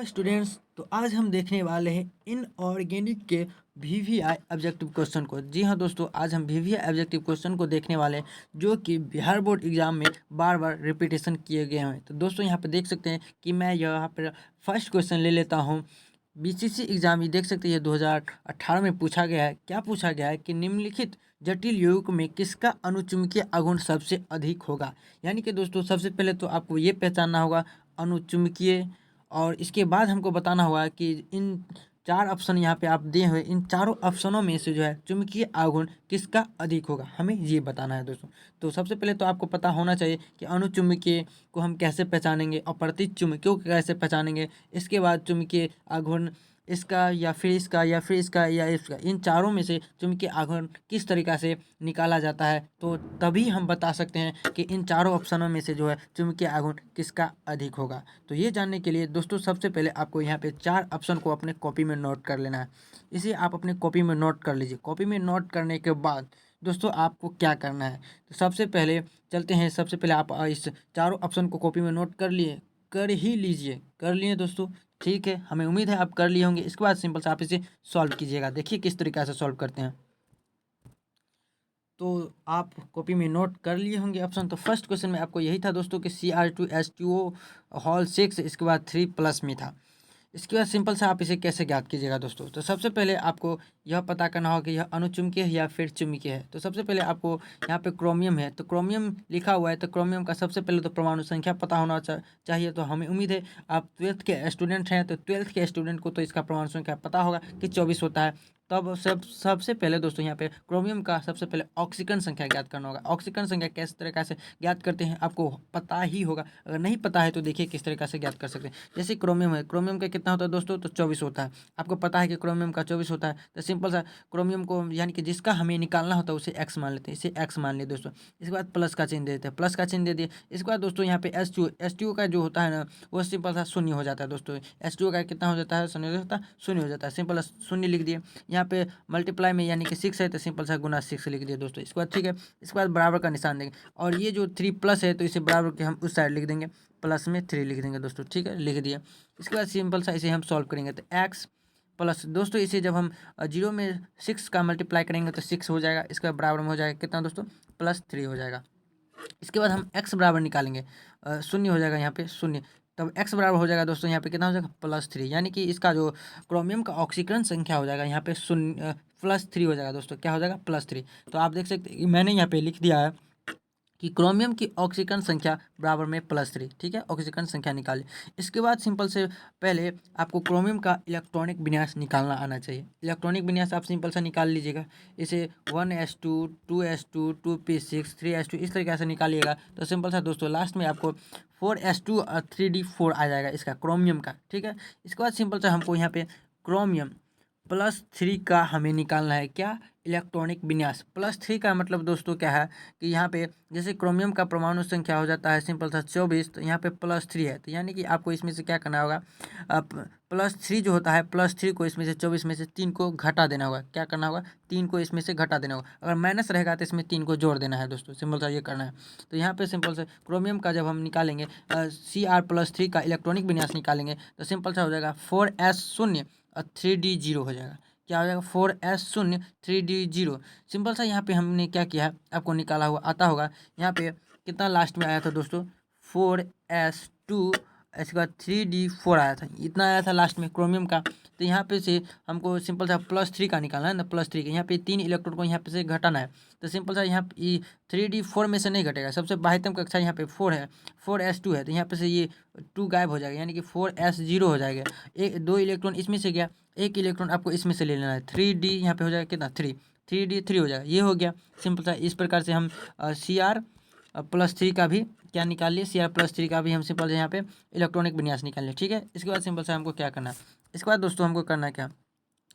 Hello students. तो आज हम देखने वाले हैं इनऑर्गेनिक के वीवीआई ऑब्जेक्टिव क्वेश्चन को। जी हाँ दोस्तों, आज हम वीवीआई ऑब्जेक्टिव क्वेश्चन को देखने वाले हैं जो कि बिहार बोर्ड एग्जाम में बार बार रिपीटेशन किए गए हैं। तो दोस्तों यहाँ पे देख सकते हैं कि मैं यहाँ पर फर्स्ट क्वेश्चन ले लेता हूँ। बीसीसी एग्जाम ये देख सकते हैं 2018 में पूछा गया है। क्या पूछा गया है कि निम्नलिखित जटिल यौगिक में किसका अणुचुंबकीय आघूर्ण सबसे अधिक होगा। यानी कि दोस्तों सबसे पहले तो आपको ये पहचानना होगा अणुचुंबकीय, और इसके बाद हमको बताना होगा कि इन चार ऑप्शन यहाँ पे आप दिए हुए इन चारों ऑप्शनों में से जो है चुंबकीय आघूर्ण किसका अधिक होगा, हमें ये बताना है दोस्तों। तो सबसे पहले तो आपको पता होना चाहिए कि अणुचुंबकीय को हम कैसे पहचानेंगे और प्रतिचुंबकीय को कैसे पहचानेंगे। इसके बाद चुंबकीय आघूर्ण इसका या फिर इसका या फिर इसका या इसका, इन चारों में से चुंबकीय आघूर्ण किस तरीक़ा से निकाला जाता है, तो तभी हम बता सकते हैं कि इन चारों ऑप्शनों में से जो है चुंबकीय आघूर्ण किसका अधिक होगा। तो ये जानने के लिए दोस्तों सबसे पहले आपको यहाँ पे चार ऑप्शन को अपने कॉपी में नोट कर लेना है। इसे आप अपने कॉपी में नोट कर लीजिए। कॉपी में नोट करने के बाद दोस्तों आपको क्या करना है, तो सबसे पहले चलते हैं। सबसे पहले आप इस चारों ऑप्शन को कॉपी में नोट कर लिए, कर ही लीजिए, कर लिए दोस्तों। ठीक है, हमें उम्मीद है आप कर लिए होंगे। इसके बाद सिंपल से आप इसे सॉल्व कीजिएगा। देखिए किस तरीक़े से सॉल्व करते हैं। तो आप कॉपी में नोट कर लिए होंगे ऑप्शन। तो फर्स्ट क्वेश्चन में आपको यही था दोस्तों कि Cr2H2O होल 6, इसके बाद 3 प्लस में था। इसके बाद सिंपल से आप इसे कैसे ज्ञात कीजिएगा दोस्तों। तो सबसे पहले आपको यह पता करना होगा कि यह अणुचुंबकीय है या फिर चुंबकीय है। तो सबसे पहले आपको यहाँ पे क्रोमियम है, तो क्रोमियम लिखा हुआ है, तो क्रोमियम का सबसे पहले तो परमाणु संख्या पता होना चाहिए। तो हमें उम्मीद है आप 12th के स्टूडेंट हैं, तो 12th के स्टूडेंट को तो इसका परमाणु संख्या पता होगा कि 24 होता है। तब सबसे पहले दोस्तों यहाँ पे क्रोमियम का सबसे पहले ऑक्सीकरण संख्या ज्ञात करना होगा। ऑक्सीकरण संख्या किस तरीक़ा से ज्ञात करते हैं आपको पता ही होगा। अगर नहीं पता है तो देखिए किस तरीक़ा से ज्ञात कर सकते हैं। जैसे क्रोमियम है, क्रोमियम का कितना होता है दोस्तों, तो 24 होता है। आपको पता है कि क्रोमियम का 24 होता है, तो सिंपल सा क्रोमियम को यानी कि जिसका हमें निकालना होता है उसे एक्स मान लेते हैं। इसे एक्स मान लिए दोस्तों। इसके बाद प्लस का चिन्ह दे देते हैं, प्लस का चिन्ह दे दिए। इसके बाद दोस्तों यहाँ पे H2O का जो होता है ना, वो सिंपल सा शून्य हो जाता है दोस्तों। H2O का कितना हो जाता है, शून्य हो जाता है, शून्य हो जाता है। सिंपल शून्य लिख दिए। यहाँ पे मल्टीप्लाई में यानी कि 6 है, तो सिंपल सा गुना 6 लिख दिए दोस्तों। इसके बाद ठीक है, इसके बाद बराबर का निशान देंगे, और ये जो 3 प्लस है तो इसे बराबर के हम उस साइड लिख देंगे, प्लस में 3 लिख देंगे दोस्तों। ठीक है, लिख दिए। इसके बाद सिंपल सा इसे हम सॉल्व करेंगे, तो एक्स प्लस दोस्तों इसे जब हम 0 में 6 का मल्टीप्लाई करेंगे तो 6 हो जाएगा। इसके बाद बराबर में हो जाएगा कितना दोस्तों, +3 हो जाएगा। इसके बाद हम x बराबर निकालेंगे, शून्य हो जाएगा यहाँ पे शून्य। तब x बराबर हो जाएगा दोस्तों यहाँ पे कितना हो जाएगा, +3। यानी कि इसका जो क्रोमियम का ऑक्सीकरण संख्या हो जाएगा यहाँ पे शून्य +3 हो जाएगा दोस्तों। क्या हो जाएगा, +3। तो आप देख सकते हैं मैंने यहाँ पे लिख दिया है कि क्रोमियम की ऑक्सीकरण संख्या बराबर में +3। ठीक है, ऑक्सीकरण संख्या निकालिए। इसके बाद सिंपल से पहले आपको क्रोमियम का इलेक्ट्रॉनिक विन्यास निकालना आना चाहिए। इलेक्ट्रॉनिक विन्यास आप सिंपल सा निकाल लीजिएगा। इसे 1s2 2s2 2p6 3s2 इस तरीके से निकालिएगा। तो सिंपल सा दोस्तों लास्ट में आपको 4s2 और 3d4 आ जाएगा इसका क्रोमियम का। ठीक है, इसके बाद सिंपल सा हमको यहाँ पे क्रोमियम +3 का हमें निकालना है। क्या, इलेक्ट्रॉनिक विन्यास। +3 का मतलब दोस्तों क्या है कि यहाँ पे जैसे क्रोमियम का परमाणु संख्या हो जाता है सिंपल सा 24, तो यहाँ पे +3 है, तो यानी कि आपको इसमें से क्या करना होगा, +3 जो होता है +3 को इसमें से 24 में से 3 को घटा देना होगा। क्या करना होगा, 3 को इसमें से घटा देना होगा। अगर माइनस रहेगा तो इसमें 3 को जोड़ देना है दोस्तों। सिंपल सा ये करना है। तो यहाँ पे सिंपल से क्रोमियम का जब हम निकालेंगे Cr+3 का इलेक्ट्रॉनिक विन्यास निकालेंगे, तो सिंपल सा हो जाएगा 4s0 और 3d0 हो जाएगा। क्या हो जाएगा, 4s0 3d0। सिंपल सा यहाँ पे हमने क्या किया है आपको निकाला हुआ आता होगा। यहाँ पे कितना लास्ट में आया था दोस्तों, 4s2, इसके बाद 3d4 आया था, इतना आया था लास्ट में क्रोमियम का। तो यहाँ पे से हमको सिंपल सा +3 का निकालना है ना, +3 का यहाँ पे 3 इलेक्ट्रॉन को यहाँ पे से घटाना है। तो सिंपल सा यहाँ पे 3d4 में से नहीं घटेगा। सबसे बाह्यतम कक्षा यहाँ पे 4 है, 4s2 है, तो यहाँ पे से ये 2 गायब हो जाएगा, यानी कि 4s0 हो जाएगा। एक 2 इलेक्ट्रॉन इसमें से गया, एक इलेक्ट्रॉन आपको इसमें से ले लेना है। 3d यहाँ पे हो जाएगा कितना, 3d3 हो जाएगा। ये हो गया। सिंपल सा इस प्रकार से हम Cr+3 का भी क्या निकाल लिए, Cr+3 का भी हम सिंपल यहाँ पे इलेक्ट्रॉनिक विन्यास निकाल लिए। ठीक है, इसके बाद सिंपल से हमको क्या करना है, इसके बाद दोस्तों हमको करना है क्या,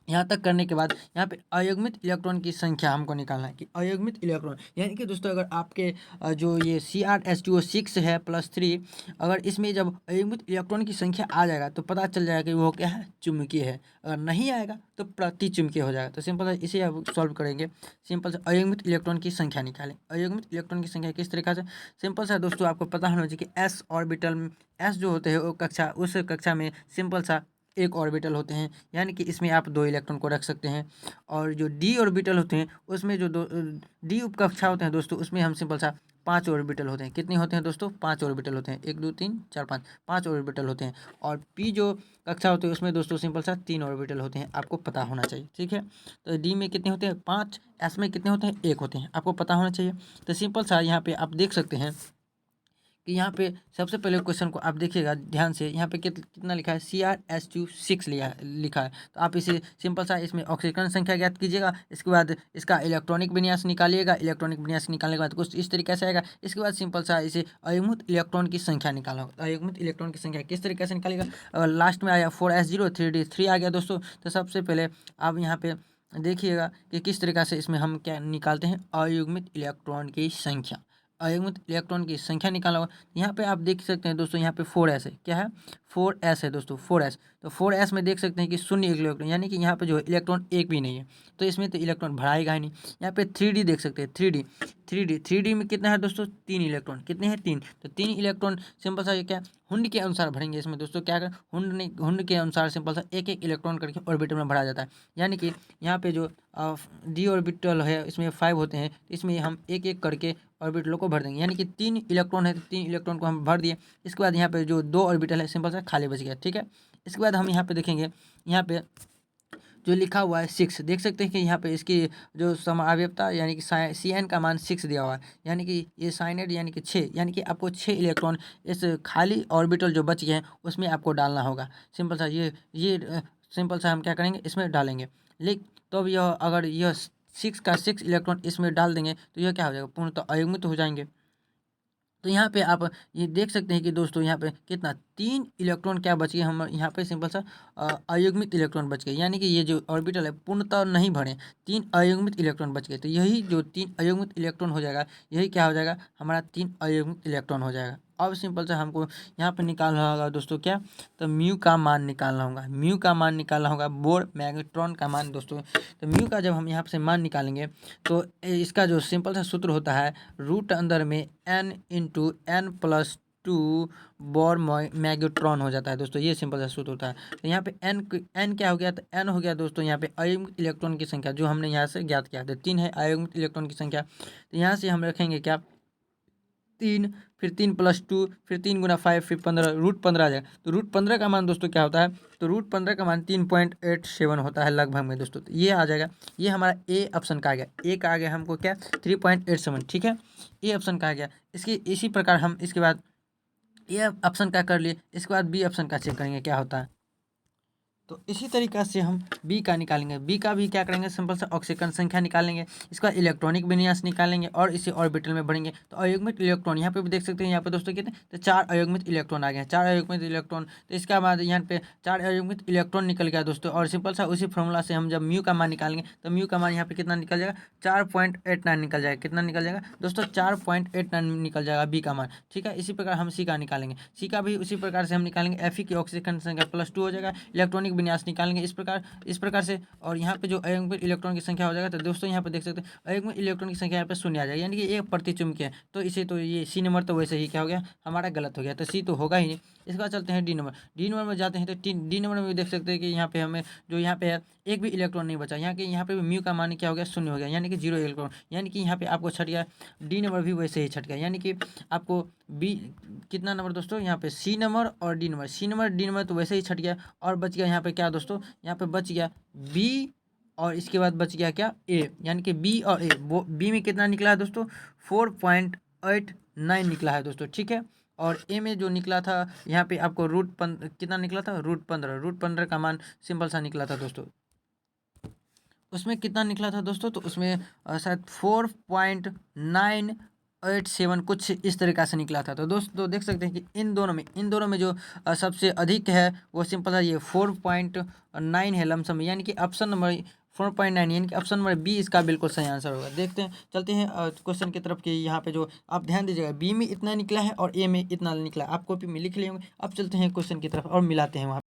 यहाँ तक करने के बाद यहाँ पे अयुग्मित इलेक्ट्रॉन की संख्या हमको निकालना है कि अयुग्मित इलेक्ट्रॉन यानी कि दोस्तों अगर आपके जो ये CrH2O6 है +3, अगर इसमें जब अयुग्मित इलेक्ट्रॉन की संख्या आ जाएगा तो पता चल जाएगा कि वो क्या है, चुंबकीय है। अगर नहीं आएगा तो प्रतिचुंबकीय हो जाएगा। तो सिंपल है, इसे अब सॉल्व करेंगे। सिंपल से अयुग्मित इलेक्ट्रॉन की संख्या निकालें। अयुग्मित इलेक्ट्रॉन की संख्या किस तरीके से, सिंपल सा दोस्तों आपको पता होना चाहिए कि एस ऑर्बिटल, एस जो होते हैं वो उस कक्षा में सिंपल सा एक ऑर्बिटल होते हैं, यानी कि इसमें आप 2 इलेक्ट्रॉन को रख सकते हैं। और जो डी ऑर्बिटल होते हैं उसमें जो डी उपकक्षा होते हैं दोस्तों, उसमें हम सिंपल सा 5 ऑर्बिटल होते हैं। कितने होते हैं दोस्तों, 5 ऑर्बिटल होते हैं। 1 2 3 4 5, 5 ऑर्बिटल होते हैं। और पी जो कक्षा होते हैं उसमें दोस्तों सिंपल सा 3 ऑर्बिटल होते हैं, आपको पता होना चाहिए। ठीक है, तो डी में कितने होते हैं, 5, एस में कितने होते हैं, 1 होते हैं, आपको पता होना चाहिए। तो सिंपल सा यहाँ पे आप देख सकते हैं कि यहाँ पे सबसे पहले क्वेश्चन को आप देखिएगा ध्यान से। यहाँ पे कितना लिखा है, CrH2 6 लिखा है। तो आप इसे सिंपल सा इसमें ऑक्सीकरण संख्या ज्ञात कीजिएगा। इसके बाद इसका इलेक्ट्रॉनिक विन्यास निकालिएगा। इलेक्ट्रॉनिक विन्यास निकालने के बाद कुछ इस तरीके से आएगा। इसके बाद सिंपल सा इसे अयुग्मित इलेक्ट्रॉन की संख्या निकालना होगा। अयुग्मित इलेक्ट्रॉन की संख्या किस तरीके से निकालेगा, अगर लास्ट में आया 4s0 3d3 आ गया दोस्तों, तो सबसे पहले आप यहाँ पे देखिएगा कि किस तरीके से इसमें हम क्या निकालते हैं, अयुग्मित इलेक्ट्रॉन की संख्या। अयुग्मित इलेक्ट्रॉन की संख्या निकाला होगा। यहाँ पे आप देख सकते हैं दोस्तों, यहाँ पे 4s है। क्या है, 4s है दोस्तों, 4s। तो 4s में देख सकते हैं कि 0 इलेक्ट्रॉन, यानी कि यहाँ पे जो है इलेक्ट्रॉन एक भी नहीं है, तो इसमें तो इलेक्ट्रॉन भराएगा ही नहीं। यहाँ पे 3d देख सकते हैं, 3d में कितना है दोस्तों, 3 इलेक्ट्रॉन। कितने हैं, 3। तो 3 इलेक्ट्रॉन सिंपल सा ये क्या, हुंड के अनुसार भरेंगे इसमें दोस्तों। क्या करें, हुंड के अनुसार सिंपल सा एक एक इलेक्ट्रॉन करके ऑर्बिटल में भरा जाता है। यानी कि यहाँ पे जो डी ऑर्बिटल है इसमें 5 होते हैं, इसमें हम एक एक करके ऑर्बिटलों को भर देंगे। यानी कि 3 इलेक्ट्रॉन है तो 3 इलेक्ट्रॉन को हम भर दिए। इसके बाद यहाँ पे जो 2 ऑर्बिटल है सिंपल सा खाली बच गया। ठीक है, इसके बाद हम यहाँ पे देखेंगे, यहाँ पे जो लिखा हुआ है 6, देख सकते हैं कि यहाँ पे इसकी जो समावयवता यानी कि CN का मान 6 दिया हुआ है। यानी कि ये साइनेड यानी कि 6, यानी कि आपको 6 इलेक्ट्रॉन इस खाली ऑर्बिटल जो बच गए हैं उसमें आपको डालना होगा। सिंपल सा ये सिंपल सा हम क्या करेंगे, इसमें डालेंगे। लेकिन तो अब यह अगर यह 6 का 6 इलेक्ट्रॉन इसमें डाल देंगे तो यह क्या हो जाएगा, पूर्णतः अयुग्मित हो जाएंगे। तो यहाँ पे आप ये देख सकते हैं कि दोस्तों यहाँ पे कितना, 3 इलेक्ट्रॉन क्या बच गए, हम यहाँ पे सिंपल सा अयुग्मित इलेक्ट्रॉन बच गए। यानी कि ये जो ऑर्बिटल है पूर्णतः नहीं भरे, 3 अयुग्मित इलेक्ट्रॉन बच गए। तो यही जो 3 अयुग्मित इलेक्ट्रॉन हो जाएगा, यही क्या हो जाएगा, हमारा 3 अयुग्मित इलेक्ट्रॉन हो जाएगा। अब सिंपल से हमको यहाँ पे निकालना होगा दोस्तों क्या, तो म्यू का मान निकालना होगा। म्यू का मान निकालना होगा, बोर मैग्नेट्रॉन का मान दोस्तों। तो म्यू का जब हम यहाँ से मान निकालेंगे तो इसका जो सिंपल सा सूत्र होता है, रूट अंदर में n into n+2 bore magnetron हो जाता है दोस्तों। ये सिंपल सा सूत्र होता है। तो यहाँ पे n क्या हो गया, तो n हो गया दोस्तों यहाँ पे अयुग्मित इलेक्ट्रॉन की संख्या, जो हमने यहाँ से ज्ञात किया था 3 है अयुग्मित इलेक्ट्रॉन की संख्या। तो यहाँ से हम रखेंगे क्या, 3, फिर 3+2, फिर 3 × 5, फिर 15, √15 आ जाएगा। तो √15 का मान दोस्तों क्या होता है, तो √15 का मान 3.87 होता है लगभग में दोस्तों। तो ये आ जाएगा, ये हमारा ए ऑप्शन का आ गया। ए का आ गया हमको क्या, 3.87। ठीक है, ए ऑप्शन का आ गया। इसी प्रकार हम इसके बाद ए ऑप्शन का कर लिए, इसके बाद बी ऑप्शन का चेक करेंगे क्या होता है। तो इसी तरीक़ा से हम बी का निकालेंगे। बी का भी क्या करेंगे, सिंपल सा ऑक्सीकरण संख्या निकालेंगे, इसका इलेक्ट्रॉनिक विन्यास निकालेंगे और इसे ऑर्बिटल में भरेंगे। तो अयुग्मित इलेक्ट्रॉन यहाँ पे भी देख सकते हैं, यहाँ पे दोस्तों कितने, तो 4 अयुग्मित इलेक्ट्रॉन आ गए हैं, 4 अयुग्मित इलेक्ट्रॉन। तो इसके बाद यहाँ पे 4 अयुग्मित इलेक्ट्रॉन निकल गया दोस्तों। और सिंपल सा उसी फॉर्मूला से हम जब म्यू का मान निकालेंगे तो म्यू का मान यहाँ पे कितना निकल जाएगा, 4.89 निकल जाएगा। कितना निकल जाएगा दोस्तों, 4.89 निकल जाएगा बी का मान। ठीक है, इसी प्रकार हम सी का निकालेंगे। सी का भी उसी प्रकार से हम निकालेंगे, Fe की ऑक्सीकरण संख्या +2 हो जाएगा, इलेक्ट्रॉनिक विन्यास निकालेंगे इस प्रकार से। और यहाँ पे जो अयुग्मित इलेक्ट्रॉन की संख्या हो जाएगा, तो दोस्तों यहाँ पे देख सकते हैं अयुग्मित इलेक्ट्रॉन की संख्या यहाँ पे 0 आ जाएगी, यानी कि एक प्रतिचुंबकीय है। तो इसे तो ये सी नंबर तो वैसे ही क्या हो गया, हमारा गलत हो गया, तो सी तो होगा ही नहीं। इसके बाद चलते हैं डी नंबर। डी नंबर में जाते हैं तो डी नंबर में भी देख सकते हैं कि यहाँ पे हमें जो यहाँ पे है एक भी इलेक्ट्रॉन नहीं बचा। यहाँ पे भी म्यू का मान क्या हो गया, 0 हो गया, यानी कि 0 इलेक्ट्रॉन। यानी कि यहाँ पे आपको छट गया, डी नंबर भी वैसे ही छट गया। यानी कि आपको बी कितना नंबर दोस्तों, यहाँ पे सी नंबर और D number, C number D number तो वैसे ही छट गया। और बच गया यहाँ पे क्या दोस्तों, यहाँ पे बच गया बी, और इसके बाद बच गया क्या, ए। यानी कि बी और ए, वो बी में कितना निकला है दोस्तों, 4.89 निकला है दोस्तों। ठीक है, और ए में जो निकला था यहाँ पे आपको कितना निकला था, √15 का मान सिंपल सा निकला था दोस्तों। उसमें कितना निकला था दोस्तों, तो उसमें शायद 4.9 87 कुछ इस तरीक़ा से निकला था। तो दोस्तों देख सकते हैं कि इन दोनों में जो सबसे अधिक है वो सिंपल है, ये 4.9 है लमसम, यानी कि ऑप्शन नंबर 4.9, यानी कि ऑप्शन नंबर बी इसका बिल्कुल सही आंसर होगा। देखते हैं, चलते हैं क्वेश्चन की तरफ कि यहाँ पे जो आप ध्यान दीजिएगा, बी में इतना निकला है और ए में इतना निकला है, आप कॉपी में लिख लिए होंगे। अब चलते हैं क्वेश्चन की तरफ और मिलाते हैं वहाँ।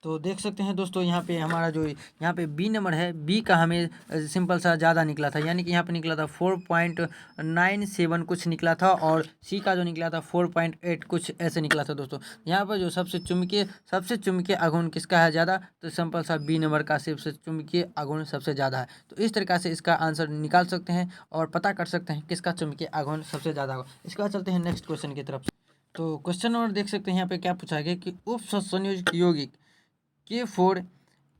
तो देख सकते हैं दोस्तों, यहाँ पे हमारा जो यहाँ पे बी नंबर है, बी का हमें सिंपल सा ज़्यादा निकला था, यानी कि यहाँ पे निकला था 4.97 कुछ निकला था, और सी का जो निकला था 4.8 कुछ ऐसे निकला था दोस्तों। यहाँ पर जो सबसे चुंबकीय आघूर्ण किसका है ज़्यादा, तो सिंपल सा बी नंबर का सबसे चुंबकीय आघूर्ण सबसे ज़्यादा है। तो इस तरीक़ा से इसका आंसर निकाल सकते हैं और पता कर सकते हैं किसका चुंबकीय आघूर्ण सबसे ज़्यादा होगा। इसके बाद चलते हैं नेक्स्ट क्वेश्चन की तरफ। तो क्वेश्चन नंबर देख सकते हैं यहाँ पे क्या पूछा गया कि उप संयोजक यौगिक K4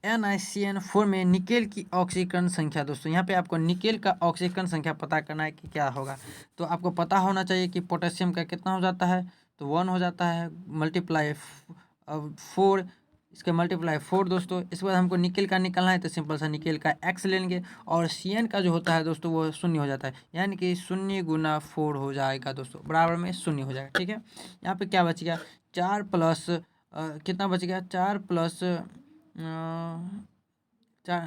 NiCN4 में निकेल की ऑक्सीकरण संख्या। दोस्तों यहाँ पे आपको निकेल का ऑक्सीकरण संख्या पता करना है कि क्या होगा। तो आपको पता होना चाहिए कि पोटेशियम का कितना हो जाता है, तो 1 हो जाता है, मल्टीप्लाई 4, इसके मल्टीप्लाई 4 दोस्तों। इसके बाद हमको निकेल का निकालना है, तो सिंपल सा निकेल का x ले लेंगे, और CN का जो होता है दोस्तों वो 0 हो जाता है, यानी कि 0 गुना 4 हो जाएगा दोस्तों, बराबर में 0 हो जाएगा। ठीक है, यहाँ पे क्या बच गया, 4 प्लस कितना बच गया, 4 प्लस 4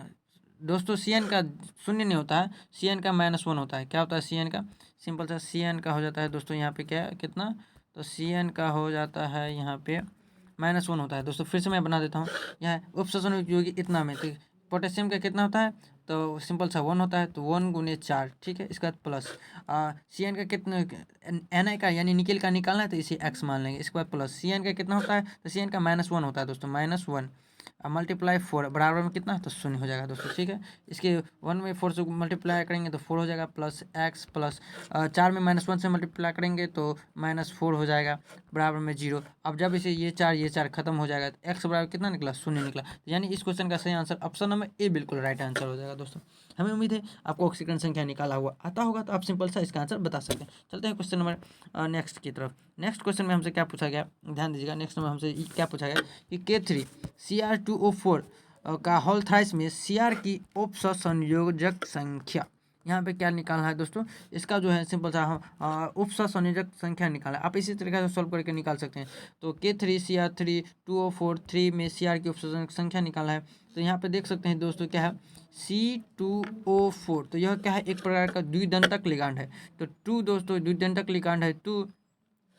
दोस्तों, CN का 0 नहीं होता है, CN का -1 होता है। क्या होता है CN का, सिंपल सा CN का हो जाता है दोस्तों यहाँ पे क्या कितना, तो CN का हो जाता है यहाँ पे -1 होता है दोस्तों। फिर से मैं बना देता हूँ, यहाँ उपशोषण उपयोगी इतना में, तो पोटेशियम का कितना होता है, तो सिंपल सा 1 होता है, तो 1 गुने 4, ठीक है। इसके बाद प्लस CN का कितना, Na का यानी निकेल का निकालना है, तो इसे x मान लेंगे। इसके बाद प्लस CN का कितना होता है, तो CN का -1 होता है दोस्तों, -1 मल्टीप्लाई 4 बराबर में कितना, तो 0 हो जाएगा दोस्तों। ठीक है, इसके 1 में 4 से मल्टीप्लाई करेंगे तो 4 हो जाएगा, प्लस x प्लस 4 में -1 से मल्टीप्लाई करेंगे तो -4 हो जाएगा, बराबर में 0। अब जब इसे ये 4 खत्म हो जाएगा, तो x बराबर कितना निकला, 0 निकला। तो यानी इस क्वेश्चन का सही आंसर ऑप्शन नंबर ए बिल्कुल राइट आंसर हो जाएगा दोस्तों। हमें उम्मीद है आपको ऑक्सीकरण संख्या निकाला हुआ आता होगा, तो आप सिंपल सा इसका आंसर बता सकते हैं। चलते हैं क्वेश्चन नंबर नेक्स्ट की तरफ। नेक्स्ट क्वेश्चन में हमसे क्या पूछा गया, ध्यान दीजिएगा। नेक्स्ट में हमसे क्या पूछा गया कि K3 Cr2O4 का होल थ्राइस में Cr की उपसंयोजक संख्या, यहाँ पे क्या निकालना है दोस्तों, इसका जो है सिंपल सा उपसंयोजक संख्या निकालना है। आप इसी तरीके से सॉल्व करके निकाल सकते हैं। तो K3 Cr3 2O4 3 में Cr की उपसंयोजक संख्या निकालना है। तो यहाँ पे देख सकते हैं दोस्तों क्या है, C2O4, तो यह क्या है, एक प्रकार का द्विदंतक लिगांड है। तो 2 दोस्तों द्विदंतक लिगांड है 2,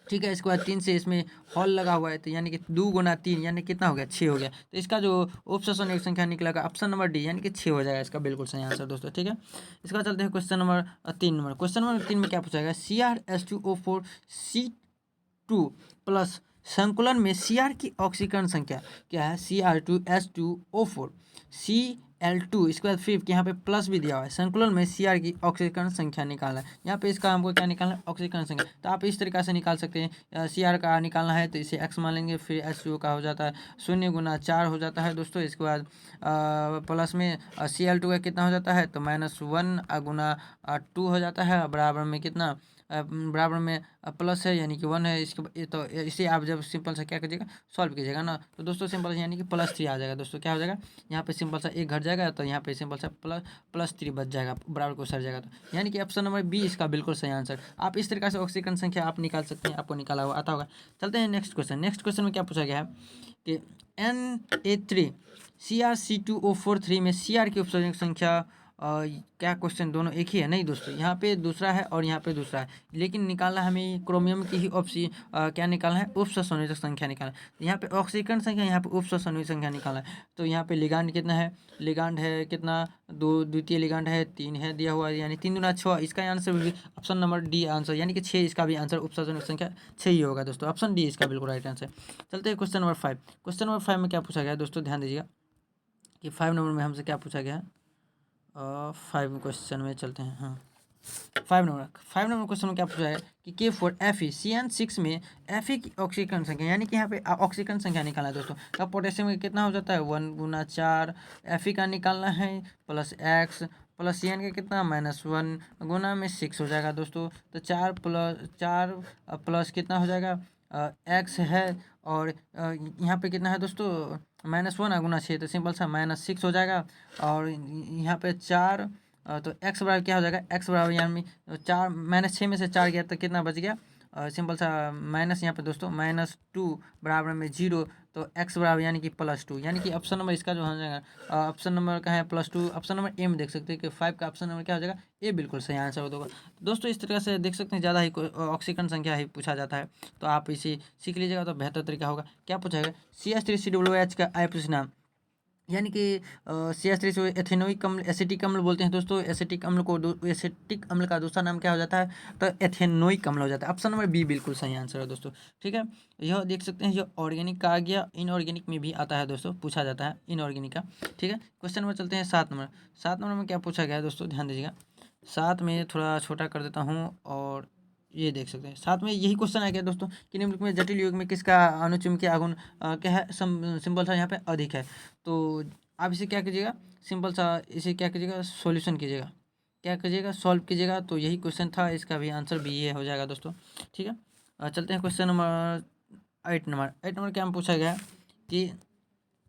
ठीक है। इसके बाद 3 से इसमें हॉल लगा हुआ है, तो यानी कि 2 गुना 3 यानी कितना हो गया, 6 हो गया। तो इसका जो उपसंयोजक एक संख्या निकलेगा ऑप्शन नंबर डी, यानी कि 6 हो जाएगा इसका बिल्कुल सही आंसर दोस्तों। ठीक है, इसके बाद चलते हैं क्वेश्चन नंबर 3 क्वेश्चन नंबर 3 में क्या पूछा गया, CrH2O4 C2 प्लस संकुलन में Cr की ऑक्सीकरण संख्या क्या है, Cr2H2O4 Cl2, इसके बाद फिर यहाँ पे प्लस भी दिया हुआ है, संकुलन में Cr की ऑक्सीकरण संख्या निकालना है। यहाँ पे इसका हमको क्या निकालना है, ऑक्सीकरण संख्या। तो आप इस तरीक़ा से निकाल सकते हैं, Cr का निकालना है तो इसे x मान लेंगे, फिर H2O का हो जाता है 0 गुना 4 हो जाता है दोस्तों। इसके बाद प्लस में Cl2 का कितना हो जाता है, तो -1 गुना 2 हो जाता है, बराबर में कितना, बराबर में प्लस है यानी कि 1 है। इसके तो इसे आप जब सिंपल सा क्या कीजिएगा, सॉल्व कीजिएगा ना, तो दोस्तों सिंपल यानी कि +3 आ जाएगा दोस्तों। क्या हो जाएगा, यहाँ पे सिंपल सा एक घट जाएगा, तो यहाँ पे सिंपल सा +3 बच जाएगा, बराबर को सर जाएगा। तो यानी कि ऑप्शन नंबर बी इसका बिल्कुल सही आंसर। आप इस तरीके से ऑक्सीकरण संख्या आप निकाल सकते हैं, आपको निकाला हुआ आता होगा। चलते हैं नेक्स्ट क्वेश्चन। नेक्स्ट क्वेश्चन में क्या पूछा गया है कि Na3 Cr2O4 3 में Cr की उपसर्जक संख्या, क्या क्वेश्चन दोनों एक ही है, नहीं दोस्तों, यहाँ पे दूसरा है और यहाँ पे दूसरा है, लेकिन निकालना हमें क्रोमियम की ही क्या निकालना है, उपसंयोजक संख्या निकालना है। यहाँ पे ऑक्सीकरण संख्या, यहाँ पे उपसंयोजक संख्या निकालना है। तो यहाँ पे लिगांड कितना है, लिगांड है कितना, 2 द्वितीय लिगांड है 3 है दिया हुआ है, यानी 3 गुना 6, इसका आंसर भी ऑप्शन नंबर डी आंसर, यानी कि 6 इसका भी आंसर उपसंयोजक संख्या 6 ही होगा दोस्तों। ऑप्शन डी इसका बिल्कुल राइट आंसर। चलते हैं क्वेश्चन नंबर 5। क्वेश्चन नंबर 5 में क्या पूछा गया है दोस्तों, ध्यान दीजिएगा कि 5 नंबर में हमसे क्या पूछा गया है। 5 क्वेश्चन में चलते हैं। हाँ, 5 नंबर क्वेश्चन में क्या पूछा है कि K4 FeCN6 में Fe की ऑक्सीकरण संख्या, यानी कि यहाँ पे ऑक्सीकरण संख्या निकालना है दोस्तों। तो पोटेशियम में कितना हो जाता है, 1 गुना 4 Fe का निकालना है, प्लस x प्लस CN का कितना, -1 गुना में 6 हो जाएगा दोस्तों। तो 4 प्लस कितना हो जाएगा, x है, और यहाँ पे कितना है दोस्तों, -1 गुना 6, तो सिंपल सा -6 हो जाएगा। और यहाँ पे 4 तो एक्स बराबर क्या हो जाएगा, एक्स बराबर यानी 4 -6 में से 4 गया तो कितना बच गया, सिंपल सा माइनस यहाँ पे दोस्तों -2 बराबर में 0, तो एक्स बराबर यानी कि +2, यानी कि ऑप्शन नंबर इसका जो हो जाएगा, ऑप्शन नंबर का है +2, ऑप्शन नंबर ए में देख सकते हैं कि 5 का ऑप्शन नंबर क्या हो जाएगा, ए बिल्कुल सही आंसर होगा। तो दोस्तों इस तरह से देख सकते हैं ज़्यादा ही ऑक्सीकरण संख्या ही पूछा जाता है, तो आप इसे सीख लीजिएगा तो बेहतर तरीका होगा। क्या पूछा जाएगा, CH3COOH का आईयूपीएसी नाम, यानी कि CH3 से एथेनोइक अम्ल, एसिटिक अम्ल बोलते हैं दोस्तों। एसिटिक अम्ल को एसिटिक अम्ल का दूसरा नाम क्या हो जाता है, तो एथेनोइक अम्ल हो जाता है। ऑप्शन नंबर बी बिल्कुल सही आंसर है दोस्तों, ठीक है। यह देख सकते हैं, यह ऑर्गेनिक का आ गया, इनऑर्गेनिक में भी आता है दोस्तों, पूछा जाता है इनऑर्गेनिक का, ठीक है। क्वेश्चन नंबर चलते हैं 7 नंबर। 7 नंबर में क्या पूछा गया है दोस्तों, ध्यान दीजिएगा। 7 में थोड़ा छोटा कर देता हूँ, और ये देख सकते हैं 7 में यही क्वेश्चन आ गया दोस्तों कि निम्नलिखित में जटिल युग्म में किसका अनुचुंबकीय आघूर्ण क्या है, सिंपल सा यहाँ पे अधिक है। तो आप इसे क्या कीजिएगा, सिंपल सा इसे क्या कीजिएगा, सॉल्यूशन कीजिएगा, क्या कीजिएगा, सॉल्व कीजिएगा। तो यही क्वेश्चन था, इसका भी आंसर भी ये हो जाएगा दोस्तों, ठीक है। चलते हैं क्वेश्चन नंबर 8 नंबर क्या हम पूछा गया है कि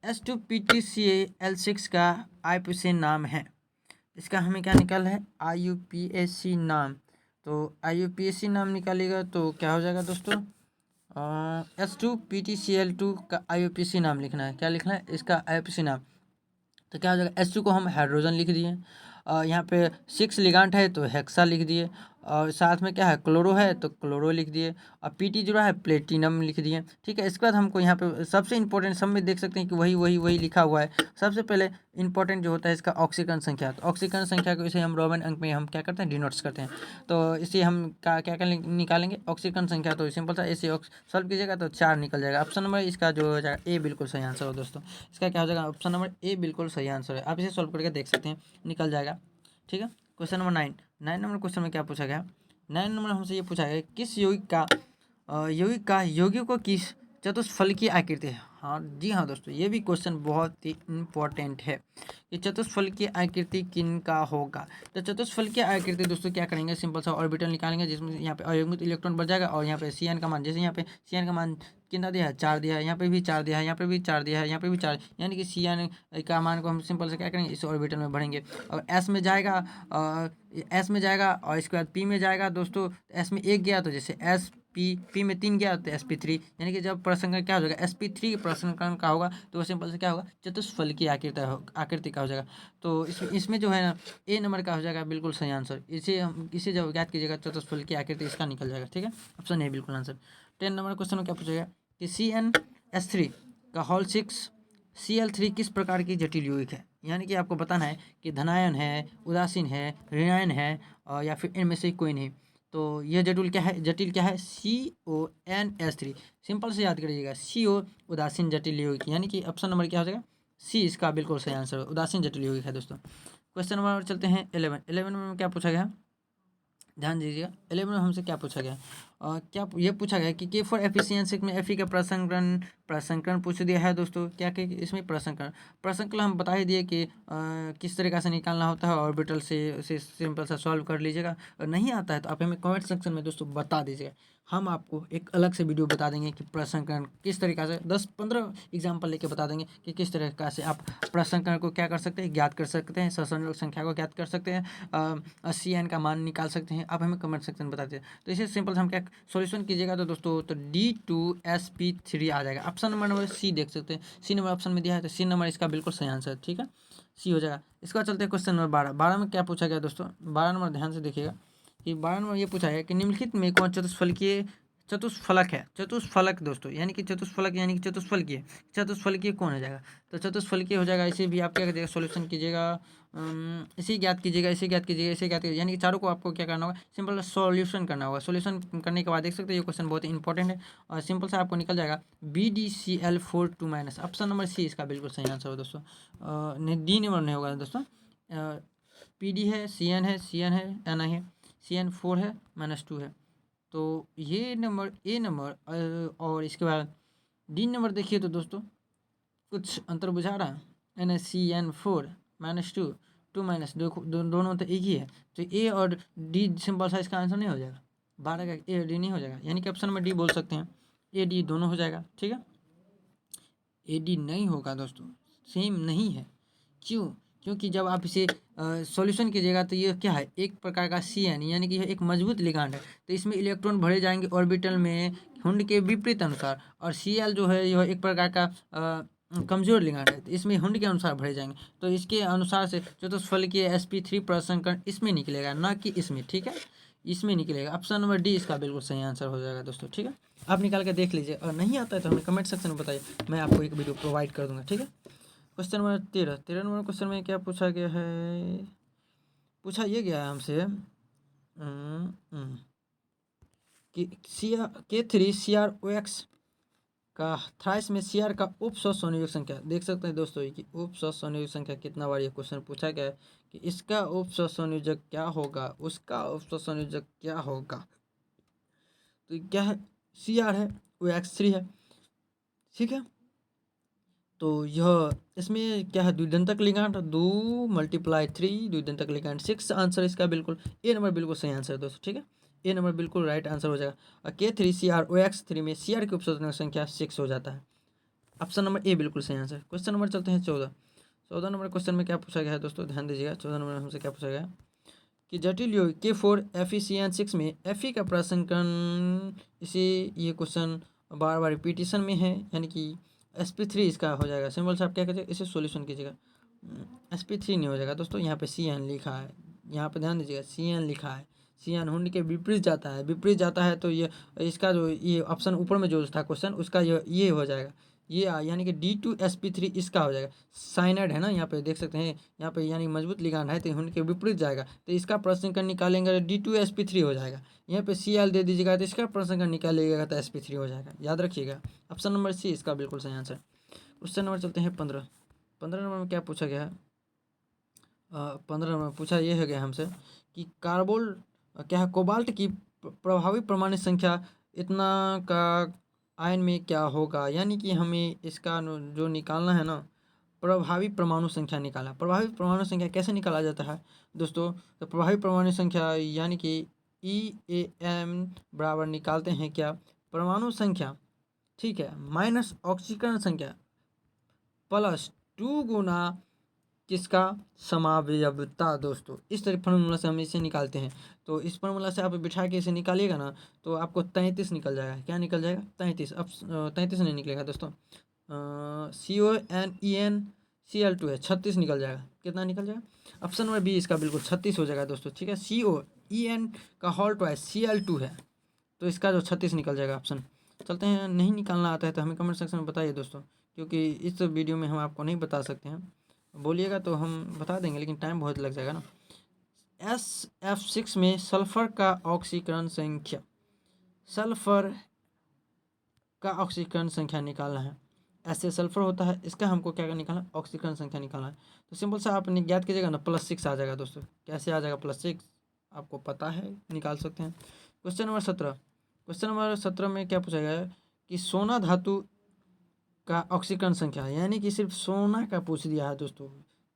H2PtCl6 का आईयूपीएसी नाम है। इसका हमें क्या निकालना है, आईयूपीएसी नाम। तो आईयूपीएसी नाम निकालिएगा तो क्या हो जाएगा दोस्तों, H2PtCl2 का आईयूपीएसी नाम लिखना है। क्या लिखना है, इसका आईयूपीएसी नाम। तो क्या हो जाएगा, H2 को हम हाइड्रोजन लिख दिए, यहाँ पे 6 लिगांट है तो हेक्सा लिख दिए, और साथ में क्या है, क्लोरो है तो क्लोरो लिख दिए, और पीटी जुड़ा है प्लेटिनम लिख दिए, ठीक है। इसके बाद हमको यहाँ पे सबसे इंपॉर्टेंट, सब में देख सकते हैं कि वही लिखा हुआ है। सबसे पहले इंपॉर्टेंट जो होता है इसका ऑक्सीकरण संख्या, तो ऑक्सीकरण संख्या को इसे हम रोमन अंक में हम क्या करते हैं, डिनोट्स करते हैं। तो इसे हम क्या क्या निकालेंगे, ऑक्सीकरण संख्या। तो सिंपल सा ऐसे सॉल्व कीजिएगा तो 4 निकल जाएगा। ऑप्शन नंबर इसका जो हो जाएगा ए बिल्कुल सही आंसर हो दोस्तों, इसका क्या हो जाएगा, ऑप्शन नंबर ए बिल्कुल सही आंसर है। आप इसे सॉल्व करके देख सकते हैं, निकल जाएगा, ठीक है। क्वेश्चन नंबर 9 नंबर क्वेश्चन में क्या पूछा गया, 9 नंबर हमसे ये पूछा गया, किस यौगिक को किस चतुष्फलकीय आकृति है। हाँ जी हाँ दोस्तों, ये भी क्वेश्चन बहुत ही इम्पोर्टेंट है कि चतुष्फलकीय आकृति किन का होगा। तो चतुष्फलकीय आकृति दोस्तों क्या करेंगे, सिंपल सा ऑर्बिटल निकालेंगे, जिसमें यहाँ पे अयुग्मित इलेक्ट्रॉन बढ़ जाएगा, और यहाँ पे CN का मान, जैसे यहाँ पे CN का मान कितना दिया है, 4 दिया है, यहाँ पे भी 4 दिया है, यहाँ पे भी 4 दिया है, यहाँ पे भी 4, यानी कि CN का मान को हम सिंपल से क्या करेंगे, इस ऑर्बिटल में भरेंगे, और S में जाएगा, और इसके बाद P में जाएगा दोस्तों। S में 1 गया तो जैसे P में 3 गया तो sp3, यानी कि जब प्रसंकरण क्या हो जाएगा, sp3 प्रसंकरण का होगा तो वो सिंपल से क्या होगा, चतुष्फलकीय आकृति का हो जाएगा। तो इसमें जो है ना, ए नंबर का हो जाएगा बिल्कुल सही आंसर। इसे जब ज्ञात कीजिएगा चतुष्फलकीय आकृति, इसका निकल जाएगा, ठीक है। ऑप्शन ए बिल्कुल आंसर। 10 नंबर क्वेश्चन में क्या पूछेगा कि CnS3 का होल 6 Cl3 किस प्रकार की जटिल यौगिक है, यानी कि आपको बताना है कि धनायन है, उदासीन है, ऋणायन है, या फिर इनमें से कोई नहीं। तो यह जटिल क्या है, CONS3, सिंपल से याद करिएगा, CO उदासीन जटिल यौगिक, यानी कि ऑप्शन नंबर क्या हो जाएगा, सी इसका बिल्कुल सही आंसर है, उदासीन जटिल यौगिक है दोस्तों। क्वेश्चन नंबर चलते हैं 11 में क्या पूछा गया, ध्यान दीजिएगा। 11 में हमसे क्या पूछा गया, क्या ये पूछा गया कि K4 एफिशिएंसी में Fe का प्रसंकरण पूछ दिया है दोस्तों। क्या कि इसमें प्रसंकरण हम बता ही दिए कि किस तरीके से निकालना होता है, ऑर्बिटल से सिंपल सा सॉल्व कर लीजिएगा। और नहीं आता है तो आप हमें कमेंट सेक्शन में दोस्तों बता दीजिएगा, हम आपको एक अलग से वीडियो बता देंगे कि प्रसंकरण किस तरीक़े से 10-15 एग्जाम्पल लेके बता देंगे कि किस तरीक़े से आप प्रसंकरण को क्या कर सकते हैं, ज्ञात कर सकते हैं, ससंयोजक संख्या को ज्ञात कर सकते हैं, CN का मान निकाल सकते हैं। आप हमें कमेंट सेक्शन में बता दीजिए। तो इसे सिंपल हम क्या सॉल्यूशन कीजिएगा तो दोस्तों, तो D2sp3 आ जाएगा। ऑप्शन नंबर सी देख सकते हैं, सी नंबर ऑप्शन में दिया है, तो सी नंबर इसका बिल्कुल सही आंसर है, ठीक है, सी हो जाएगा। इसके बाद चलते हैं क्वेश्चन नंबर 12 में क्या पूछा गया दोस्तों, 12 नंबर ध्यान से देखिएगा कि 12 नंबर ये पूछा है कि निम्नलिखित में कौन चतुष्फलक दोस्तों, यानी कि चतुष्फलकीय कौन हो जाएगा। तो चतुष्फलकीय हो जाएगा, इसे भी आप क्या कीजिएगा, सॉल्यूशन कीजिएगा, इसे ज्ञात कीजिएगा, यानी कि चारों को आपको क्या करना होगा, सिंपल सॉल्यूशन करना होगा। सॉल्यूशन करने के बाद देख सकते हैं ये क्वेश्चन बहुत ही इंपॉर्टेंट है, और सिंपल सा आपको निकल जाएगा BdCl4 2-। ऑप्शन नंबर सी इसका बिल्कुल सही आंसर हो दोस्तों, डी नंबर नहीं होगा दोस्तों, PD है, CN है, Ni है, CN4 है, -2 है। तो ये नंबर ए नंबर, और इसके बाद डी नंबर देखिए तो दोस्तों कुछ अंतर बुझा रहा है, NaCN4 -2 दोनों तो एक ही है, तो ए और डी सिंपल सा इसका आंसर नहीं हो जाएगा, 12 का ए डी नहीं हो जाएगा, यानी कि ऑप्शन में डी बोल सकते हैं, ए डी दोनों हो जाएगा, ठीक है। ए डी नहीं होगा दोस्तों, सेम नहीं है, क्यों, क्योंकि जब आप इसे सॉल्यूशन कीजिएगा तो ये क्या है, एक प्रकार का CN यानी कि यह एक मजबूत लिगांड है। तो इसमें इलेक्ट्रॉन भरे जाएंगे ऑर्बिटल में हुंड के विपरीत अनुसार, और Cl जो है यह एक प्रकार का कमजोर लिगांड है। तो इसमें हुंड के अनुसार भरे जाएंगे, तो इसके अनुसार से चतुष्फलकीय sp3 प्रसंकरण इसमें निकलेगा, ना कि इसमें। ठीक है, इसमें निकलेगा। ऑप्शन नंबर डी इसका बिल्कुल सही आंसर हो जाएगा दोस्तों। ठीक है, आप निकाल के देख लीजिए, और नहीं आता है तो हमें कमेंट सेक्शन में बताइए, मैं आपको एक वीडियो प्रोवाइड कर दूंगा। ठीक है, क्वेश्चन नंबर 13 नंबर क्वेश्चन में क्या पूछा गया है, पूछा ये गया है हमसे कि K3CrOX का थ्राइस में Cr का उप संयुग संख्या। देख सकते हैं दोस्तों कि उप संयुग संख्या कितना बार ये क्वेश्चन पूछा गया है कि इसका उप संयोजक क्या होगा, उसका उप संयोजक क्या होगा। तो क्या है, Cr है, OX3 है। ठीक है, तो यह इसमें क्या है, द्विदंतक लिगांड 2 × 3 द्विदंतक लिगांड 6 आंसर इसका बिल्कुल ए नंबर बिल्कुल सही आंसर है दोस्तों। ठीक है, ए नंबर बिल्कुल राइट आंसर हो जाएगा। और K3CrOX3 में Cr की उपसर्जक संख्या 6 हो जाता है। ऑप्शन नंबर ए बिल्कुल सही आंसर। क्वेश्चन नंबर चलते हैं 14 नंबर क्वेश्चन में क्या पूछा गया है दोस्तों, ध्यान दीजिएगा। 14 नंबर हमसे क्या पूछा गया कि जटिल यौगिक K4FeCN6 में Fe का प्रसंकरण, इसे ये क्वेश्चन बार बार रिपीटिशन में है, यानी कि sp3 इसका हो जाएगा। सिंपल से आप क्या कीजिएगा, इसे सॉल्यूशन कीजिएगा। sp3 नहीं हो जाएगा दोस्तों, यहाँ पे CN लिखा है, यहाँ पे ध्यान दीजिएगा, CN लिखा है। CN हुंड के विपरीत जाता है, विपरीत जाता है, तो ये इसका जो ये ऑप्शन ऊपर में जो था क्वेश्चन, उसका ये हो जाएगा, ये यानी कि D2sp3 इसका हो जाएगा। साइनाइड है ना, यहाँ पे देख सकते हैं, यहाँ पे यानी मजबूत लिगांड है, तो हुंड के विपरीत जाएगा, तो इसका प्रसंकरण निकालेंगे तो D2sp3 हो जाएगा। यहाँ पे Cl दे दीजिएगा तो इसका प्रसंकरण निकालिएगा तो sp3 हो जाएगा। याद रखिएगा, ऑप्शन नंबर सी इसका बिल्कुल सही आंसर। क्वेश्चन नंबर चलते हैं 15 नंबर में क्या पूछा गया है। 15 नंबर पूछा ये है गया हमसे कि कार्बोल क्या है, कोबाल्ट की प्रभावी परमाणु संख्या इतना का आयन में क्या होगा, यानी कि हमें इसका जो निकालना है ना, प्रभावी परमाणु संख्या निकालना। प्रभावी परमाणु संख्या कैसे निकाला जाता है दोस्तों, तो प्रभावी परमाणु संख्या यानी कि EAM बराबर निकालते हैं क्या, परमाणु संख्या, ठीक है, माइनस ऑक्सीकरण संख्या प्लस 2 गुना किसका, समावयवता। दोस्तों इस तरह फार्मूला से हम इसे निकालते हैं, तो इस फार्मूला से आप बिठा के इसे निकालिएगा ना, तो आपको 33 निकल जाएगा। क्या निकल जाएगा, 33। अब 33 नहीं निकलेगा दोस्तों, CONENCl2 है, 36 निकल जाएगा। कितना निकल जाएगा, ऑप्शन नंबर बी इसका बिल्कुल 36 हो जाएगा दोस्तों। ठीक है, COEN का होल ट्वाइस Cl2 है, तो इसका जो 36 निकल जाएगा ऑप्शन। चलते हैं, नहीं निकालना आता है तो हमें कमेंट सेक्शन में बताइए दोस्तों, क्योंकि इस वीडियो में हम आपको नहीं बता सकते हैं। बोलिएगा तो हम बता देंगे, लेकिन टाइम बहुत लग जाएगा ना। SF6 में सल्फर का ऑक्सीकरण संख्या, सल्फर का ऑक्सीकरण संख्या निकालना है। ऐसे सल्फर होता है, इसका हमको क्या निकालना है, ऑक्सीकरण संख्या निकालना है। तो सिंपल सा आप ज्ञात कीजिएगा ना, +6 आ जाएगा दोस्तों। कैसे आ जाएगा +6, आपको पता है, निकाल सकते हैं। क्वेश्चन नंबर 17 में क्या पूछा गया है कि सोना धातु का ऑक्सीकरण संख्या, यानी कि सिर्फ सोना का पूछ दिया है दोस्तों।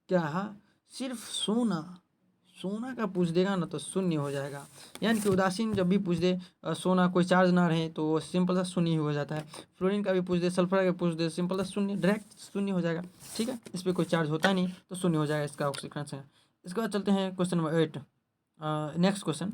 क्या, सिर्फ सोना का पूछ देगा ना तो शून्य हो जाएगा, यानी कि उदासीन जब भी पूछ दे, सोना कोई चार्ज ना रहे तो वो सिंपल सा शून्य ही हो जाता है। फ्लोरीन का भी पूछ दे, सल्फर का पूछ दे, सिंपल सा शून्य, डायरेक्ट शून्य हो जाएगा। ठीक है, इस पर कोई चार्ज होता नहीं तो शून्य हो जाएगा इसका ऑक्सीकरण संख्या। इसके बाद चलते हैं क्वेश्चन नंबर 8, नेक्स्ट क्वेश्चन।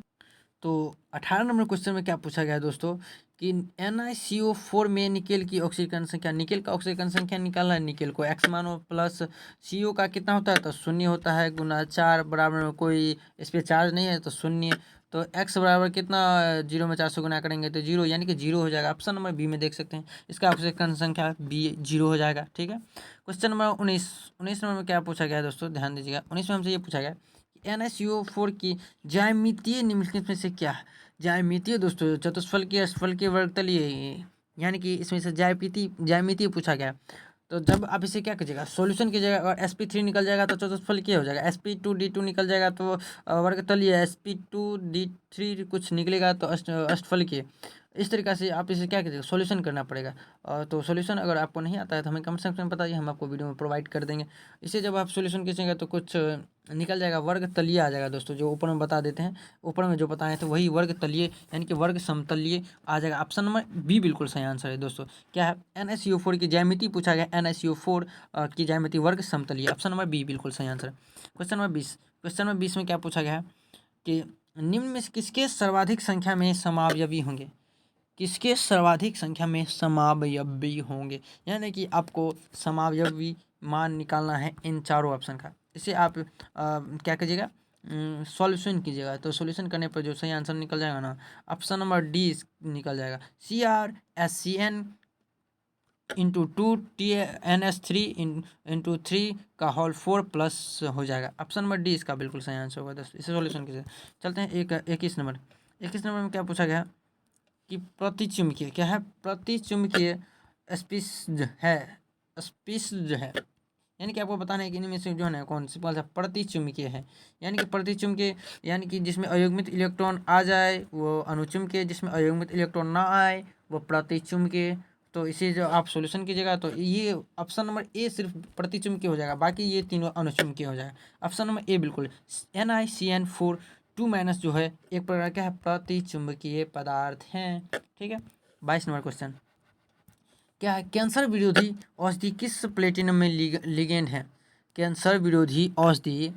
तो 18 नंबर क्वेश्चन में क्या पूछा गया है दोस्तों कि NiCO4 में निकेल की ऑक्सीकरण संख्या, निकेल का ऑक्सीकरण संख्या निकालना है। निकेल को X मानो, प्लस CO का कितना होता है, तो शून्य होता है, गुना 4 बराबर में कोई इस पर चार्ज नहीं है तो शून्य। तो X बराबर कितना, 0 में 4 से गुना करेंगे तो 0, यानी कि 0 हो जाएगा। ऑप्शन नंबर बी में देख सकते हैं, इसका ऑक्सीकरण संख्या बी 0 हो जाएगा। ठीक है, क्वेश्चन नंबर 19 नंबर में क्या पूछा गया है दोस्तों, ध्यान दीजिएगा। 19 में हमसे ये पूछा गया NiCO4 की ज्यामितीय निम्नलिखित में से क्या है। ज्यामितीय दोस्तों, चतुष्फलकीय, अष्टफलकीय, वर्गतलीय, यानी कि इसमें से ज्यामितीय पूछा गया। तो जब आप इसे क्या कीजिएगा, सॉल्यूशन कीजिएगा, और sp3 निकल जाएगा तो चतुष्फलकीय हो जाएगा, sp2d2 निकल जाएगा तो वर्गतलीय, sp2d3 कुछ निकलेगा तो अष्टफलकीय। इस तरीक़ा से आप इसे क्या कीजिएगा, सॉल्यूशन करना पड़ेगा। तो सॉल्यूशन अगर आपको नहीं आता है तो हमें कमेंट सेक्शन में बताइए, हम आपको वीडियो में प्रोवाइड कर देंगे। इसे जब आप सॉल्यूशन खींचेंगे तो कुछ निकल जाएगा, वर्ग तलीय आ जाएगा दोस्तों, जो ऊपर में बता देते हैं, ऊपर में जो बताए थे वही वर्ग तलीय यानी कि वर्ग समतलीय आ जाएगा। ऑप्शन नंबर बी बिल्कुल सही आंसर है दोस्तों। क्या है, NaCO4 की ज्यामिति पूछा गया, NaCO4 की ज्यामिति वर्ग समतलीय, ऑप्शन नंबर बी बिल्कुल सही आंसर है। क्वेश्चन नंबर 20 में क्या पूछा गया है कि निम्न में से किसके सर्वाधिक संख्या में समावयवी होंगे, किसके सर्वाधिक संख्या में समावयवी होंगे, यानी कि आपको समावयवी मान निकालना है इन चारों ऑप्शन का। इसे आप क्या कीजिएगा, सॉल्यूशन कीजिएगा। तो सॉल्यूशन करने पर जो सही आंसर निकल जाएगा ना, ऑप्शन नंबर डी निकल जाएगा, CrSCN इंटू 2 TnS3 इंटू 3 का होल 4 प्लस हो जाएगा। ऑप्शन नंबर डी इसका बिल्कुल सही आंसर होगा दोस्तों। इसे सॉल्यूशन कीजिए। चलते हैं 21 नंबर में क्या पूछा गया कि प्रतिचुम्बकीय क्या है, प्रतिचुम्बकीय स्पीशीज है, यानी कि आपको बताना है कि इनमें से जो है ना कौन सा प्रतिचुम्बकीय है, यानी कि प्रतिचुम्बकीय यानी कि जिसमें अयुग्मित इलेक्ट्रॉन आ जाए वो अनुचुम्बकीय, जिसमें अयुग्मित इलेक्ट्रॉन ना आए वो प्रतिचुम्बकीय। तो इसे जो आप सॉल्यूशन कीजिएगा तो ये ऑप्शन नंबर ए सिर्फ प्रतिचुम्बकीय हो जाएगा, बाकी ये तीनों अनुचुम्बकीय हो जाएगा। ऑप्शन नंबर ए बिल्कुल। NiCN4 2- जो है एक प्रकार का है प्रतिचुम्बकीय पदार्थ हैं। ठीक है, 22 नंबर क्वेश्चन क्या है, कैंसर विरोधी औषधि किस प्लेटिनम में लिगेंड है, कैंसर विरोधी औषधि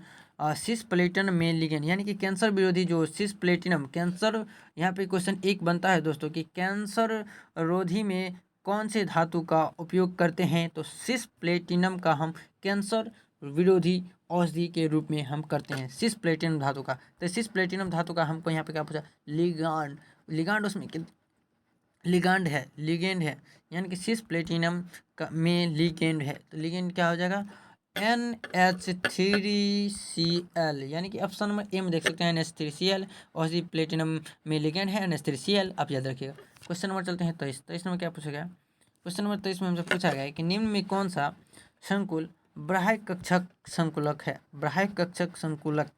सिस प्लेटिनम में लिगेंड, यानी कि कैंसर विरोधी जो सिस प्लेटिनम कैंसर, यहाँ पे क्वेश्चन एक बनता है दोस्तों कि कैंसर रोधी में कौन से धातु का उपयोग करते हैं, तो सिस प्लेटिनम का हम कैंसर विरोधी औषधि के रूप में हम करते हैं, सिस प्लेटिनम धातु का। तो सिस प्लेटिनम धातु का हमको यहाँ पे क्या पूछा, लिगांड, लिगांड उसमें लिगेंड है, यानी कि सिस प्लेटिनम का में लिगेंड है, तो लिगेंड क्या हो जाएगा, NH3Cl, यानी कि ऑप्शन नंबर ए में देख सकते हैं NH3Cl, और सी प्लेटिनम में लिगेंड है NH3Cl, आप याद रखिएगा। क्वेश्चन नंबर चलते हैं 23 में क्या पूछा गया, क्वेश्चन नंबर 23 में हमसे पूछा गया है कि निम्न में कौन सा संकुल ब्राह्य कक्षक संकुलक है, ब्राह्य कक्षक संकुलक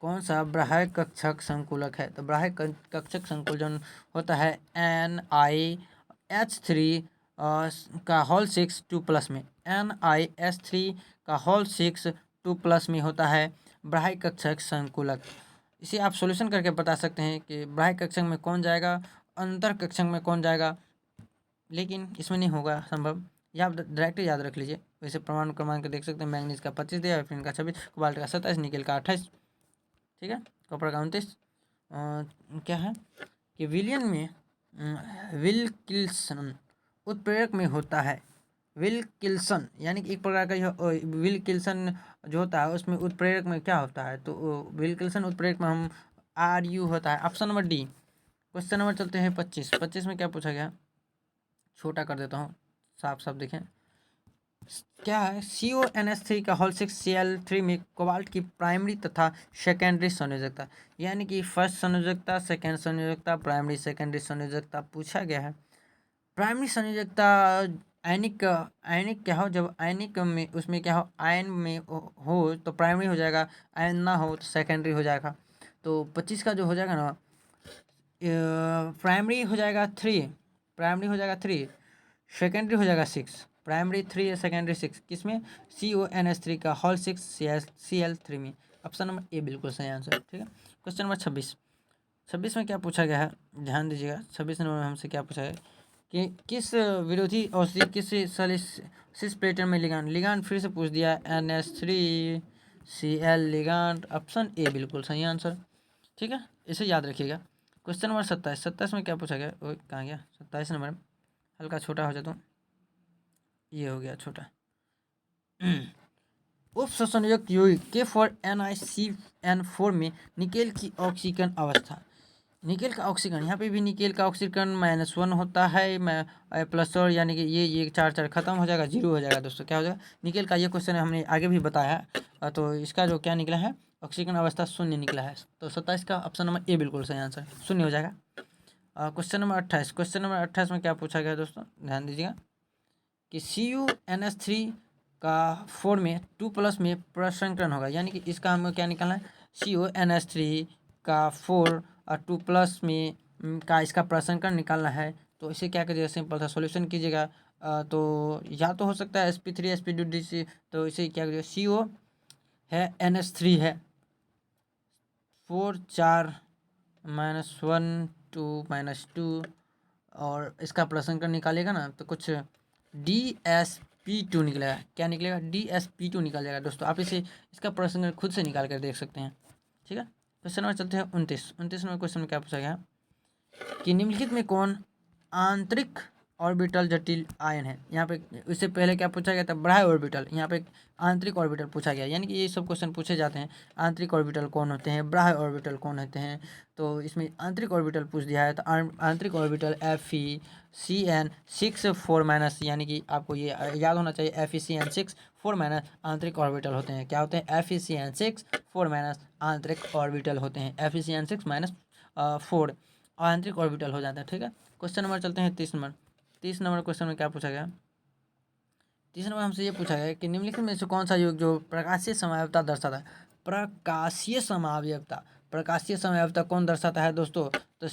कौन सा ब्राह्य कक्षक संकुलक है, तो ब्राह्य कक्षक संकुलन होता है NiH3 का होल 6 2+ में, NiH3 का होल 6 2+ में होता है ब्राह्य कक्षक संकुलक। इसे आप सॉल्यूशन करके बता सकते हैं कि ब्राह्य कक्षक में कौन जाएगा, अंतर कक्षक में कौन जाएगा, लेकिन इसमें नहीं होगा संभव, या आप डायरेक्ट याद रख लीजिए। वैसे परमाणु क्रमांक देख सकते हैं, मैंगनीज का 25 दिया, फिर का 26, कोबाल्ट का 27, निकेल का 28, ठीक है, कॉपर का 29। क्या है कि विल्किल्सन उत्प्रेरक में होता है, विल्किल्सन यानी कि एक प्रकार का यह विल्किल्सन जो होता है उसमें उत्प्रेरक में क्या होता है, तो विल्किल्सन उत्प्रेरक में हम Ru होता है, option number D. Question number चलते हैं 25 में क्या पूछा गया, छोटा कर देता हूँ साफ साफ देखें, क्या है, CONH3 का होल 6 Cl3 में कोबाल्ट की प्राइमरी तथा सेकेंडरी संयोजकता, यानी कि फर्स्ट संयोजकता, सेकेंड संयोजकता, प्राइमरी सेकेंडरी संयोजकता पूछा गया है। प्राइमरी संयोजकता आयनिक आयनिक क्या हो, जब आयनिक में उसमें क्या हो, आयन में हो तो प्राइमरी हो जाएगा, आयन ना हो तो सेकेंडरी हो जाएगा। तो 25 का जो हो जाएगा ना, प्राइमरी हो जाएगा 3, प्राइमरी हो जाएगा 3, सेकेंडरी हो जाएगा 6, प्राइमरी 3 है सेकेंडरी 6, किसमें, CONH3 का होल 6 Cl3 में, ऑप्शन नंबर ए बिल्कुल सही आंसर। ठीक है, क्वेश्चन नंबर 26 में क्या पूछा गया है, ध्यान दीजिएगा। 26 नंबर में हमसे क्या पूछा है कि किस विरोधी औषधि किस सिस प्लेटिनम में लिगांड फिर से पूछ दिया, NH3Cl लिगांड, ऑप्शन ए बिल्कुल सही आंसर। ठीक है, इसे याद रखिएगा। क्वेश्चन नंबर 27 में क्या पूछा गया, वो कहाँ गया, 27 नंबर में हल्का छोटा हो जाता हूँ, ये हो गया छोटा। उप संयोजक यौगिक K4NiCN4 में निकेल की ऑक्सीकरण अवस्था, निकेल का ऑक्सीकरण, यहाँ पे भी निकेल का ऑक्सीकरण -1 होता है, प्लस, और यानी कि ये 4 खत्म हो जाएगा, 0 हो जाएगा दोस्तों, क्या हो जाएगा निकेल का। ये क्वेश्चन हमने आगे भी बताया है, तो इसका जो क्या निकला है, ऑक्सीकरण अवस्था 0 निकला है, तो 27 का ऑप्शन नंबर ए बिल्कुल सही आंसर 0 हो जाएगा। क्वेश्चन नंबर 28 में क्या पूछा गया दोस्तों, ध्यान दीजिएगा कि CuNH3 का 4 में 2+ में प्रसंकरण होगा, यानी कि इसका हमें क्या निकालना है, CuNH3 का 4 और 2+ में का इसका प्रसंस्करण निकालना है तो इसे क्या कीजिएगा, सिंपल सा सॉल्यूशन कीजिएगा। तो या तो हो सकता है sp3 sp2 तो इसे क्या कीजिएगा, CO है NH3 है 4 4 -1 2 -2 और इसका प्रसंस्करण निकालेगा ना तो कुछ DsP2 निकलेगा। क्या निकलेगा, DsP2 निकल जाएगा दोस्तों। आप इसे इसका प्रसंस्करण खुद से निकाल कर देख सकते हैं। ठीक है, क्वेश्चन नंबर चलते हैं 29 नंबर क्वेश्चन में क्या पूछा गया कि निम्नलिखित में कौन आंतरिक ऑर्बिटल जटिल आयन है। यहाँ पे इससे पहले क्या पूछा गया था, बाह्य ऑर्बिटल, यहाँ पे आंतरिक ऑर्बिटल पूछा गया। यानी कि ये सब क्वेश्चन पूछे जाते हैं, आंतरिक ऑर्बिटल कौन होते हैं, बाह्य ऑर्बिटल कौन होते हैं। तो इसमें आंतरिक ऑर्बिटल पूछ दिया है तो आंतरिक ऑर्बिटल FeCN6 4 यानी कि आपको ये याद होना चाहिए FeCN6 4 आंतरिक ऑर्बिटल होते हैं। क्या होते हैं, FeCN6 4 आंतरिक ऑर्बिटल होते हैं। FeCN6 4 आंतरिक ऑर्बिटल हो जाता है। ठीक है, क्वेश्चन नंबर चलते हैं 30 नंबर क्वेश्चन में क्या पूछा गया। 30 नंबर हमसे ये पूछा गया कि निम्नलिखित में से कौन सा योग जो प्रकाशीय समयावता दर्शाता है। प्रकाशीय समयावता कौन दर्शाता है दोस्तों, तो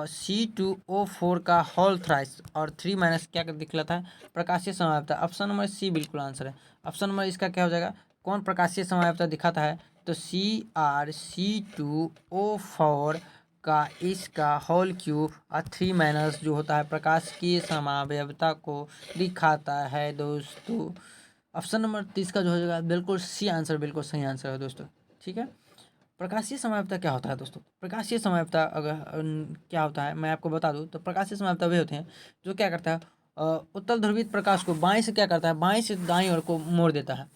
C2O4 का होल थ्राइस और 3 क्या कर दिखलाता है, प्रकाशीय समयावता। ऑप्शन नंबर सी बिल्कुल आंसर है। ऑप्शन नंबर इसका क्या हो जाएगा, कौन प्रकाशीय समयावता दिखाता है, तो CrC2O4 का इसका होल क्यूब और 3 जो होता है प्रकाश की समावयवता को दिखाता है दोस्तों। ऑप्शन नंबर 30 का जो हो जाएगा बिल्कुल सी आंसर, बिल्कुल सही आंसर है दोस्तों। ठीक है, प्रकाशीय समयावता क्या होता है दोस्तों, प्रकाशीय समयावता अगर क्या होता है मैं आपको बता दूं तो प्रकाशीय समयावता वे होते हैं जो क्या करता है, उत्तल ध्रुवित प्रकाश को बाएं से क्या करता है, बाएं से दाईं ओर को मोड़ देता है,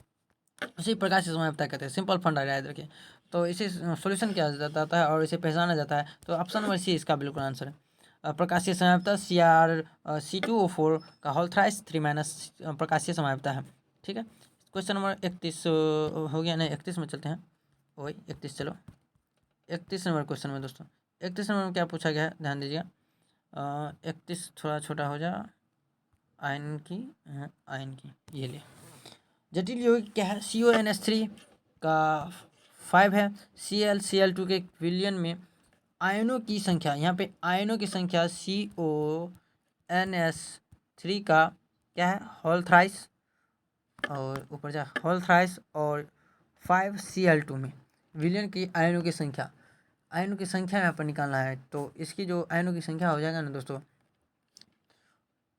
उसी प्रकाशीय समयावता कहते हैं। सिंपल फंडा याद रखिए। तो इसे सॉल्यूशन किया जाता है और इसे पहचाना जाता है। तो ऑप्शन नंबर सी इसका बिल्कुल आंसर है। प्रकाशीय समयावता CrC2O4 का होल थ्राइस 3 प्रकाशीय समयावता है। ठीक है, क्वेश्चन नंबर 31 हो गया, नहीं 31 में चलते हैं, वही 31 चलो 31 नंबर क्वेश्चन में दोस्तों। 31 नंबर में क्या पूछा गया है, ध्यान दीजिएगा। 31 थोड़ा छोटा हो जा, आयन की ये ले जटिल यौगिक क्या है, CONH3 का 5 है। Cl Cl2 के विलयन में आयनों की संख्या, यहाँ पे आयनों की संख्या CONH3 का क्या है, होल थ्राइस और ऊपर जा होल थ्राइस और 5Cl2 में विलयन की आयनों की संख्या, आयनों की संख्या यहाँ पर निकालना है। तो इसकी जो आयनों की संख्या हो जाएगा ना दोस्तों,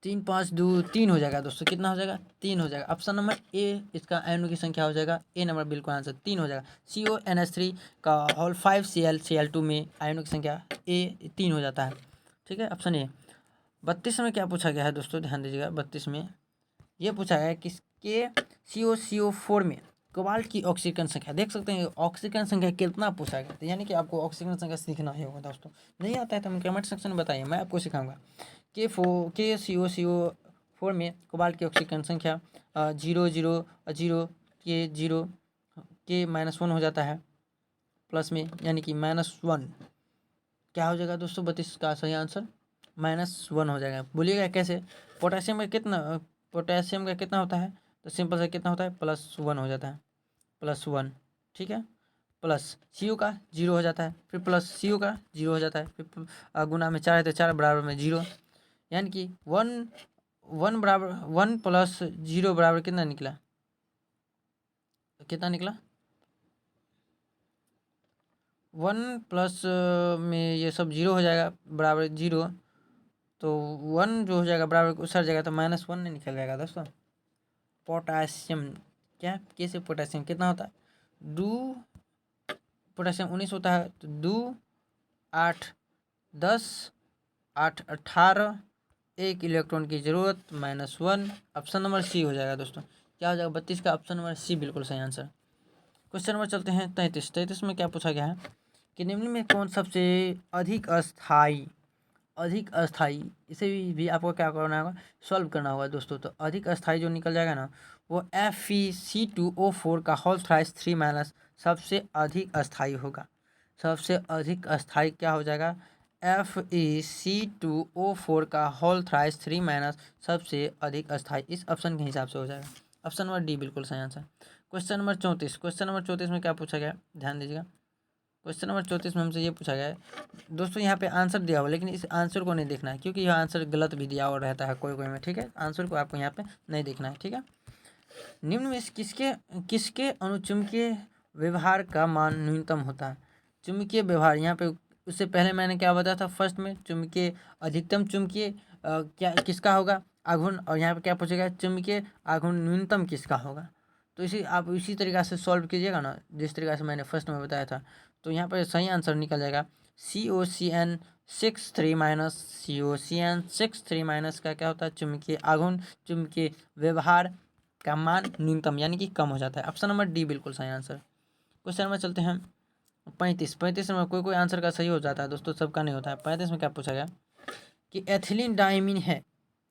3 5 2 3 हो जाएगा दोस्तों। कितना हो जाएगा, 3 हो जाएगा। ऑप्शन नंबर ए इसका आयनों की संख्या हो जाएगा, ए नंबर बिल्कुल आंसर 3 हो जाएगा। CONH3 का होल 5Cl में आयनों की संख्या ए 3 हो जाता है। ठीक है, ऑप्शन ए। 32 में क्या पूछा गया है दोस्तों, ध्यान दीजिएगा। 32 में ये पूछा गया है कि CaCO4 में कोबाल्ट की ऑक्सीकरण संख्या, देख सकते हैं ऑक्सीकरण संख्या कितना पूछा गया था। यानी कि आपको ऑक्सीकरण संख्या सीखना ही होगा दोस्तों। नहीं आता है तो कमेंट सेक्शन में बताइए, मैं आपको सिखाऊंगा। KCO4 में कोबाल्ट की ऑक्सीकरण संख्या 0 0 0 के -1 हो जाता है प्लस में, यानी कि -1 क्या हो जाएगा दोस्तों, 32 का सही आंसर -1 हो जाएगा। बोलिएगा कैसे, पोटेशियम का कितना होता है, तो सिंपल से कितना होता है, +1 हो जाता है, +1। ठीक है, प्लस CO का 0 हो जाता है, फिर प्लस CO का 0 हो जाता है, फिर गुना में 4 है तो 4 बराबर में 0, यानी कि 1 बराबर 1 + 0 बराबर कितना निकला, कितना निकला 1 प्लस में ये सब 0 हो जाएगा बराबर 0, तो 1 जो हो जाएगा बराबर उसर जाएगा तो -1 नहीं निकल जाएगा दोस्तों। पोटासियम क्या, कैसे पोटासियम कितना होता है, 2 पोटासियम 19 होता है, तो 2 8 10 8 18 1 इलेक्ट्रॉन की जरूरत -1। ऑप्शन नंबर सी हो जाएगा दोस्तों। क्या हो जाएगा 32 का, ऑप्शन नंबर सी बिल्कुल सही आंसर। क्वेश्चन नंबर चलते हैं 33 में क्या पूछा गया है कि निम्न में कौन सबसे अधिक अस्थाई इसे भी आपको क्या करना होगा, सॉल्व करना होगा दोस्तों। तो अधिक अस्थाई जो निकल जाएगा ना वो FeC2O4 का होल थ्राइस 3 सबसे अधिक अस्थाई होगा। सबसे अधिक अस्थाई क्या हो जाएगा, FeC2O4 का होल थ्राइस 3 सबसे अधिक अस्थाई, इस ऑप्शन के हिसाब से हो जाएगा। ऑप्शन नंबर डी बिल्कुल सही आंसर। क्वेश्चन नंबर 34 में क्या पूछा गया, ध्यान दीजिएगा। क्वेश्चन नंबर 34 में हमसे ये पूछा गया है दोस्तों, यहाँ पे आंसर दिया हुआ, लेकिन इस आंसर को नहीं देखना है क्योंकि यह आंसर गलत भी दिया हुआ रहता है कोई कोई में, ठीक है। आंसर को आपको यहाँ पे नहीं देखना है, ठीक है। निम्न में से किसके किसके अणुचुम्बकीय व्यवहार का मान न्यूनतम होता है। चुंबकीय व्यवहार, यहाँ पे उससे पहले मैंने क्या बताया था, फर्स्ट में चुंबकीय अधिकतम चुंबकीय क्या किसका होगा, आघूर्ण, और यहाँ पे क्या पूछेगा, चुंबकीय आघूर्ण न्यूनतम किसका होगा। तो इसी आप इसी तरीक़ा से सॉल्व कीजिएगा ना, जिस तरीक़ा से मैंने फर्स्ट में बताया था। तो यहाँ पर सही आंसर निकल जाएगा COCN63 का क्या होता है, चुंबकीय आघूर्ण, चुंबकीय व्यवहार का मान न्यूनतम यानी कि कम हो जाता है। ऑप्शन नंबर डी बिल्कुल सही आंसर। क्वेश्चन नंबर चलते हैं 35 में कोई कोई आंसर का सही हो जाता है दोस्तों, सबका नहीं होता है। 35 में क्या पूछा गया कि एथिलीन डायमीन है,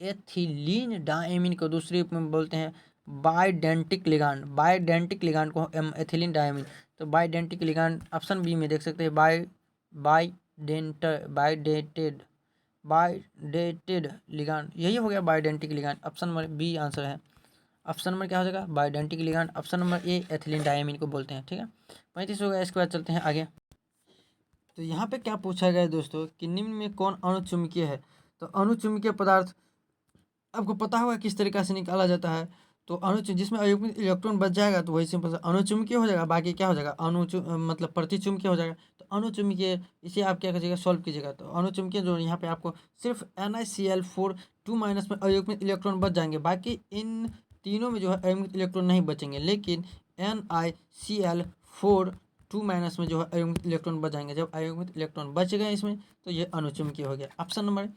एथिलीन डायमीन को दूसरे रूप में बोलते हैं बाइडेंटिक लिगांड, बाइडेंटिक लिगांड को एथिलीन डायमीन। तो बाइडेंटिक लिगांड ऑप्शन बी में देख सकते हैं, बाइडेटेड लिगांड, यही हो गया bidentate ligand. Option number B answer है। ऑप्शन नंबर क्या हो जाएगा, bidentate ligand. Option number A ethylene diamine को बोलते हैं, ठीक है। 35 हो गया। इसके बाद चलते हैं आगे। तो यहाँ पे क्या पूछा गया है दोस्तों कि निम्न में कौन अणुचुम्बकीय है। तो अणुचुम्बकीय पदार्थ आपको पता होगा किस तरीक़ा से निकाला जाता है। तो जिसमें अयुग्मित इलेक्ट्रॉन बच जाएगा तो वही सिंपल सा अणुचुम्बकीय हो जाएगा, बाकी क्या हो जाएगा मतलब प्रतिचुम्बकीय हो जाएगा। तो अणुचुम्बकीय इसे आप क्या कीजिएगा, सॉल्व कीजिएगा। तो अणुचुम्बकीय जो यहाँ पे आपको सिर्फ NiCl4 2 माइनस में अयुग्मित इलेक्ट्रॉन बच जाएंगे, बाकी इन तीनों में जो है अयुग्मित इलेक्ट्रॉन नहीं बचेंगे, लेकिन NiCl4 2 माइनस में जो है अयुग्मित इलेक्ट्रॉन बच जाएंगे। जब अयुग्मित इलेक्ट्रॉन बच गए इसमें तो ये अणुचुम्बकीय हो गया। ऑप्शन नंबर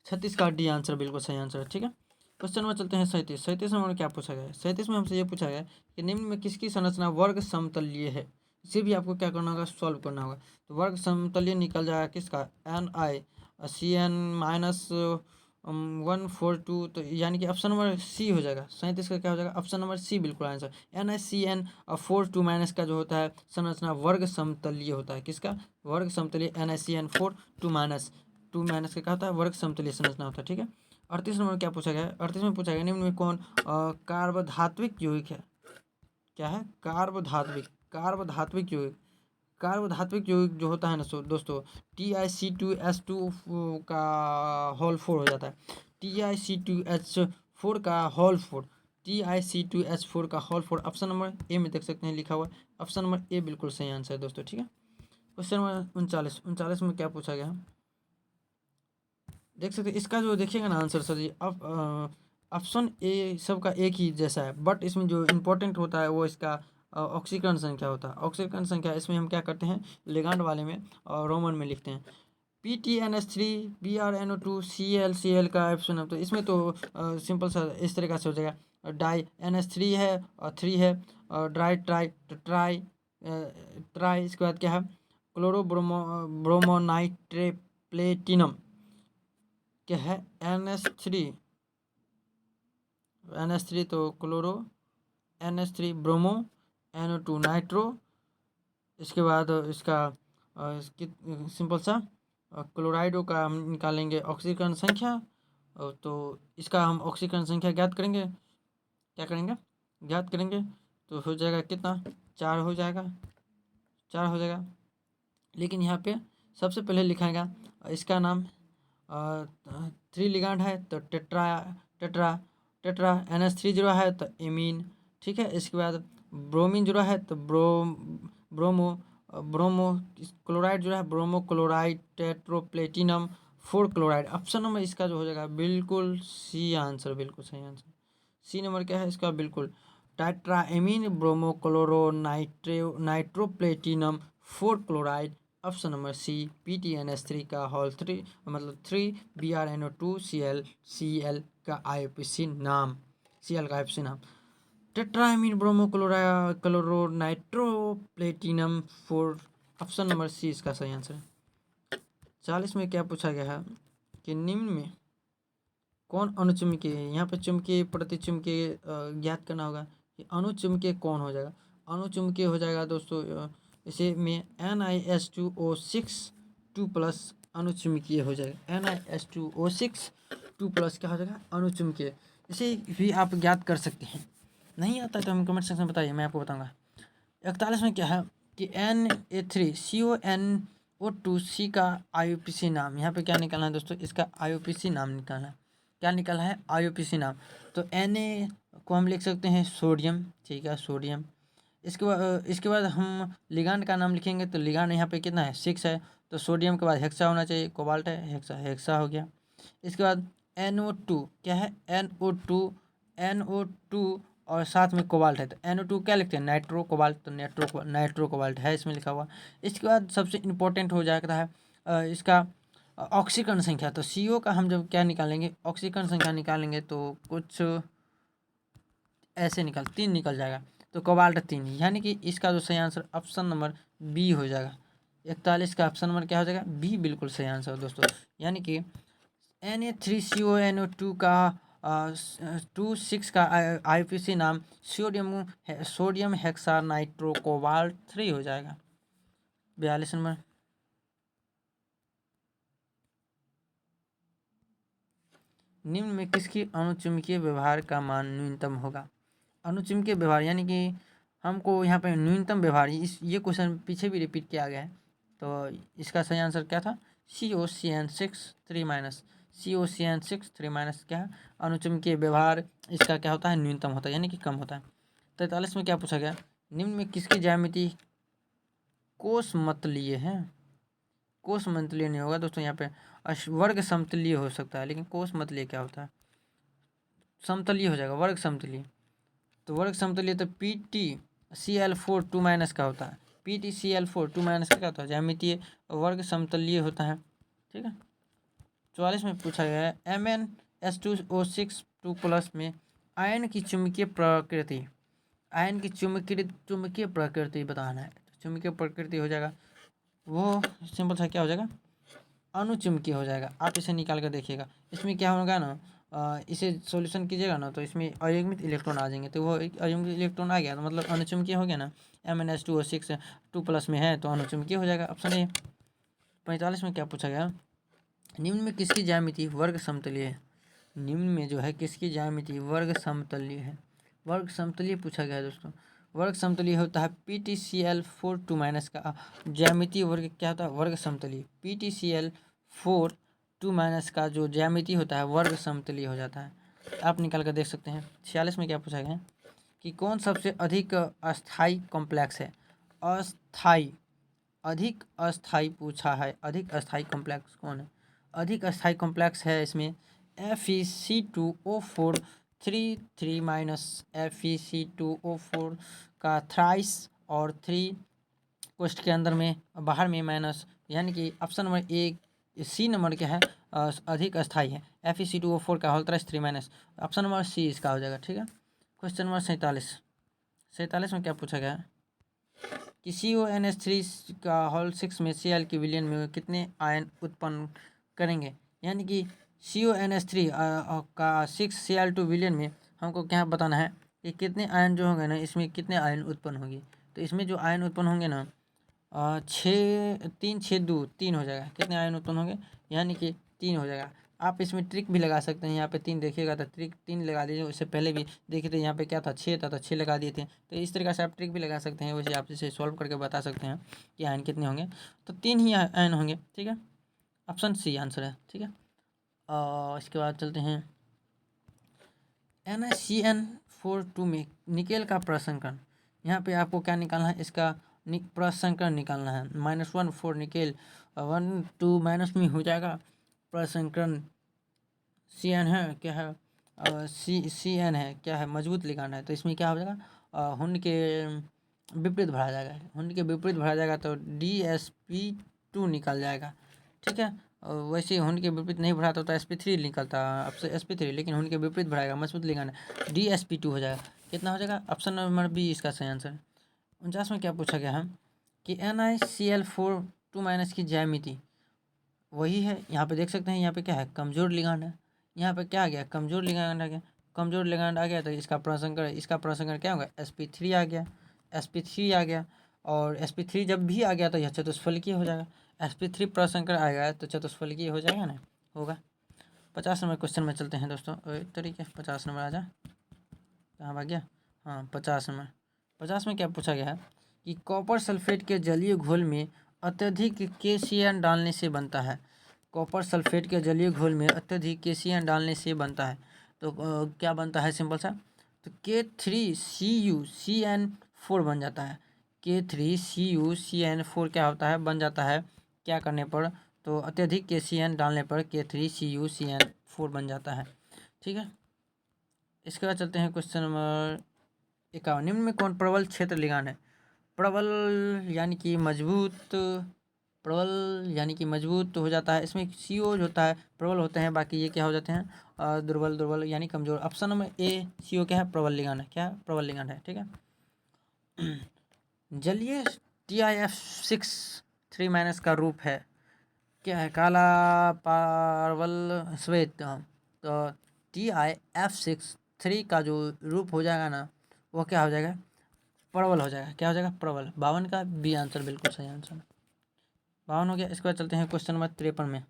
36 का डी आंसर बिल्कुल सही आंसर है, ठीक है। क्वेश्चन नंबर चलते हैं 37 नंबर में क्या पूछा गया है। 37 में हमसे ये पूछा गया है कि निम्न में किसकी संरचना वर्ग समतलीय है। इसे भी आपको क्या करना होगा, सॉल्व करना होगा। तो वर्ग समतलीय निकल जाएगा किसका, NiCN-142, तो यानी कि ऑप्शन नंबर सी हो जाएगा। 37 का क्या हो जाएगा, ऑप्शन नंबर सी बिल्कुल आंसर। NiCN4 2 माइनस का जो होता है संरचना वर्ग समतलीय होता है, किसका, वर्ग समतलीय NiCN4 2 माइनस का क्या होता है, वर्ग समतलीय संरचना होता है, ठीक है। 38 नंबर क्या पूछा गया है। 38 में पूछा गया निम्न में कौन कार्बधात्विक यौगिक है। क्या है, कार्बधात्विक यौगिक। कार्बधात्विक यौगिक जो होता है ना दोस्तों, TiC2H2 का होल 4 हो जाता है। TiC2H4 का होल 4, TiC2H4 का होल 4। ऑप्शन नंबर ए में देख सकते हैं लिखा हुआ है। ऑप्शन नंबर ए बिल्कुल सही आंसर है दोस्तों, ठीक है। क्वेश्चन नंबर 39 में क्या पूछा गया है, देख सकते हैं। इसका जो देखिएगा ना आंसर सर जी, अब ऑप्शन ए सबका एक ही जैसा है, बट इसमें जो इम्पोर्टेंट होता है वो इसका ऑक्सीकरण संख्या होता है। ऑक्सीकरण संख्या इसमें हम क्या करते हैं, लिगांड वाले में और रोमन में लिखते हैं PTNS3 BrNO2 Cl का ऑप्शन है। तो इसमें तो सिंपल सा इस तरीक़ा से हो जाएगा, डाई NH3 है और 3 है, और ट्राई इसके बाद क्या है, ब्रोमोनाइट्रेप्लेटिनम क्या है, NH3 तो chloro, NH3 bromo, NO2 nitro. इसके बाद इसका इसकी सिंपल सा क्लोराइडो का हम निकालेंगे ऑक्सीकरण संख्या। तो इसका हम ऑक्सीकरण संख्या ज्ञात करेंगे, क्या करेंगे, ज्ञात करेंगे। तो हो जाएगा कितना, 4 हो जाएगा, 4 हो जाएगा। लेकिन यहाँ पे सबसे पहले लिखाएगा इसका नाम 3 लिगांड है तो टेट्रा NH3 जुड़ा है तो एमीन, ठीक है। इसके बाद ब्रोमीन जुड़ा है तो ब्रोमो क्लोराइड जुड़ा है, bromo chloride, tetraplatinum 4 chloride. Option number इसका जो हो जाएगा बिल्कुल सी आंसर, बिल्कुल सही आंसर। सी नंबर क्या है इसका, बिल्कुल tetraammine bromo chloro nitroplatinum 4 chloride. Option number C PTNS3 का होल 3 मतलब 3 BrNO2 Cl का IUPAC नाम, Cl का IUPAC नाम, tetraammine bromo chloro nitroplatinum 4। Option number C इसका सही आंसर है। 40 में क्या पूछा गया है कि निम्न में कौन अणुचुम्बकीय है। यहाँ पे चुम्बकीय प्रतिचुम्बकीय ज्ञात करना होगा कि अणुचुम्बकीय कौन हो जाएगा। अणुचुम्बकीय हो जाएगा दोस्तों इसे में NiH2O6 2+ अणुचुम्बकीय हो जाएगा। NiH2O6 2+ क्या हो जाएगा, अणुचुम्बकीय। इसे भी आप ज्ञात कर सकते हैं, नहीं आता तो हम कमेंट सेक्शन में बताइए, मैं आपको बताऊंगा। 41 में क्या है, कि Na3CO NO2C का IUPAC नाम, यहाँ पे क्या निकालना है दोस्तों, इसका IUPAC नाम निकालना है। क्या निकाला है? IUPAC नाम। तो Na को हम लिख सकते हैं सोडियम, ठीक है, सोडियम। इसके बाद हम लिगांड का नाम लिखेंगे, तो लिगांड यहाँ पे कितना है? 6 है, तो सोडियम के बाद हेक्सा होना चाहिए, कोबाल्ट है, हेक्सा हो गया। इसके बाद NO2 क्या है? NO2 और साथ में कोबाल्ट है, तो NO2 क्या लिखते हैं? नाइट्रो कोबाल्ट, तो नाइट्रो कोबाल्ट है इसमें लिखा हुआ। इसके बाद सबसे इम्पोर्टेंट हो जाता है इसका ऑक्सीकरण संख्या। तो CO का हम जब क्या निकालेंगे, ऑक्सीकरण संख्या निकालेंगे, तो कुछ ऐसे 3 निकल जाएगा, तो कोबाल्ट 3, यानी कि इसका जो सही आंसर ऑप्शन नंबर बी हो जाएगा। 41 का ऑप्शन नंबर क्या हो जाएगा? बी बिल्कुल सही आंसर दोस्तों। यानी कि Na3CONO2 का 26 का IUPAC नाम सोडियम हेक्सा नाइट्रो कोबाल्ट 3 हो जाएगा। 42 नंबर, निम्न में किसकी अणुचुंबकीय व्यवहार का मान न्यूनतम होगा? अणुचुंबकीय व्यवहार यानी कि हमको यहाँ पे न्यूनतम व्यवहार, ये क्वेश्चन पीछे भी रिपीट किया गया है, तो इसका सही आंसर क्या था? COCN6 3 क्या है? अणुचुंबकीय व्यवहार इसका क्या होता है? न्यूनतम होता है, यानी कि कम होता है। 43 में क्या पूछा गया? निम्न में किसकी ज्यामिति कोषमतलीय है? कोषमतलीय नहीं होगा दोस्तों, यहाँ पे वर्ग समतलीय हो सकता है, लेकिन कोषमतलीय क्या होता है? समतलीय हो जाएगा, वर्ग समतलीय। तो वर्ग समतलीय तो PtCl4 2- का होता है। PtCl4 2- का क्या होता है? ज्यामितीय वर्ग समतलीय होता है, ठीक है। 44 में पूछा गया है MnS2O6 2+ में आयन की चुंबकीय प्रकृति, आयन की चुंबकीय प्रकृति बताना है। तो चुंबकीय प्रकृति हो जाएगा, वो सिंपल सा क्या हो जाएगा? अणुचुंबकीय हो जाएगा। आप इसे निकाल कर देखिएगा, इसमें क्या होगा ना, इसे सॉल्यूशन कीजिएगा ना, तो इसमें अयुग्मित इलेक्ट्रॉन आ जाएंगे, तो वो एक अयुग्मित इलेक्ट्रॉन आ गया, तो मतलब अणुचुंबकीय हो गया ना। MnS2O6 2+ में है, तो अणुचुंबकीय हो जाएगा, ऑप्शन ए। 45 में क्या पूछा गया? निम्न में किसकी ज्यामिति वर्ग समतलीय है? निम्न में जो है किसकी ज्यामिति वर्ग समतलीय है? वर्ग समतलीय पूछा गया है दोस्तों। वर्ग समतलीय होता है PtCl4 2- का ज्यामितीय वर्ग क्या होता है? वर्ग समतलीय। PtCl4 2- का जो ज्यामिति होता है वर्ग समतलीय हो जाता है। आप निकाल कर देख सकते हैं। 46 में क्या पूछा गया है कि कौन सबसे अधिक अस्थाई कॉम्प्लेक्स है? अस्थाई, अधिक अस्थाई पूछा है, अधिक अस्थाई कॉम्प्लेक्स कौन है? अधिक अस्थाई कॉम्प्लेक्स है इसमें FeC2O4 3 FeC2O4 का थ्राइस और 3 कोष्ठ के अंदर में बाहर में माइनस, यानी कि option number A, C number क्या है? अधिक अस्थाई है। FeC2O4 का whole thrice 3-, option number C इसका हो जाएगा, ठीक है। क्वेश्चन नंबर 47 में क्या पूछा गया है कि CONH3 का होल 6 में Cl के विलयन में कितने आयन उत्पन्न करेंगे? यानी कि CONH3 का 6 Cl2 विलयन में हमको क्या बताना है कि कितने आयन जो होंगे ना, इसमें कितने आयन उत्पन्न होंगे। तो इसमें जो आयन उत्पन्न होंगे ना, 3 हो जाएगा। कितने आयन उत्पन्न होंगे? यानी कि 3 हो जाएगा। आप इसमें ट्रिक भी लगा सकते हैं, यहाँ पे 3 देखिएगा तो ट्रिक 3 लगा दीजिए। उससे पहले भी देखिए थे यहाँ पे क्या था, 6 था, तो 6 लगा दिए थे। तो इस तरीके से आप ट्रिक भी लगा सकते हैं, वैसे आप इसे सॉल्व करके बता सकते हैं कि आयन कितने होंगे। तो 3 ही आयन होंगे, ठीक है, ऑप्शन सी आंसर है, ठीक है। इसके बाद चलते हैं NaCN4 में निकेल का प्रसंकरण। यहाँ पे आपको क्या निकालना है? इसका प्रसंकरण निकालना है। -1 4 निकेल 1 2 माइनस में हो जाएगा। प्रसंकरण CN है, क्या है? CN है, क्या है? मजबूत लिगांड है, तो इसमें क्या हो जाएगा? हुंड के विपरीत भरा जाएगा, हुंड के विपरीत भरा जाएगा, तो DsP2 निकल जाएगा, ठीक है। वैसे हुंड के विपरीत नहीं भराता तो sp3 निकलता, अब से sp3, लेकिन हुंड के विपरीत भराएगा, मजबूत लिगांड है, DsP2 हो जाएगा। कितना हो जाएगा? ऑप्शन नंबर बी इसका सही आंसर है। 49 में क्या पूछा गया है कि NiCl4 2- की ज्यामिति वही है। यहाँ पे देख सकते हैं, यहाँ पे क्या है? कमजोर लिगांड है। यहाँ पे क्या आ गया? कमजोर लिगांड आ गया। कमजोर लिगांड आ गया तो इसका प्रसंकरण क्या होगा? sp3 आ गया, sp3 आ गया। और sp3 जब भी आ गया तो यह चतुष्फलकीय हो जाएगा। sp3 प्रसंकरण आएगा तो चतुष्फलकीय हो जाएगा ना, होगा। 50 नंबर क्वेश्चन में चलते हैं दोस्तों। तरीके 50 नंबर आ जा, कहाँ भाग गया? हाँ 50 नंबर। 50 में क्या पूछा गया है कि कॉपर सल्फेट के जलीय घोल में अत्यधिक KCl डालने से बनता है। कॉपर सल्फेट के जलीय घोल में अत्यधिक KCl डालने से बनता है। तो क्या बनता है सिंपल सा, तो K3CuCN4 बन जाता है। K3CuCN4 क्या होता है, बन जाता है क्या करने पर, तो अत्यधिक KCl डालने पर K3CuCN4 बन जाता है। ठीक है, इसके बाद चलते हैं क्वेश्चन नंबर 51। निम्न में कौन प्रबल क्षेत्र लिगांड है। प्रबल यानी कि मजबूत, प्रबल यानी कि मजबूत हो जाता है। इसमें CO जो होता है प्रबल होते हैं, बाकी ये क्या हो जाते हैं दुर्बल, दुर्बल यानी कमजोर। ऑप्शन नंबर ए CO क्या है, प्रबल लिगांड है। क्या है, प्रबल लिगांड है। ठीक है, जलीय TiF6 3- का रूप है क्या है, काला, पार्वल, श्वेत। तो TiF6 का जो रूप हो जाएगा ना, वो क्या हो जाएगा, प्रबल हो जाएगा। क्या हो जाएगा, प्रबल। 52 का बी आंसर बिल्कुल सही आंसर। 52 हो गया। इसके बाद चलते हैं क्वेश्चन नंबर 53 में।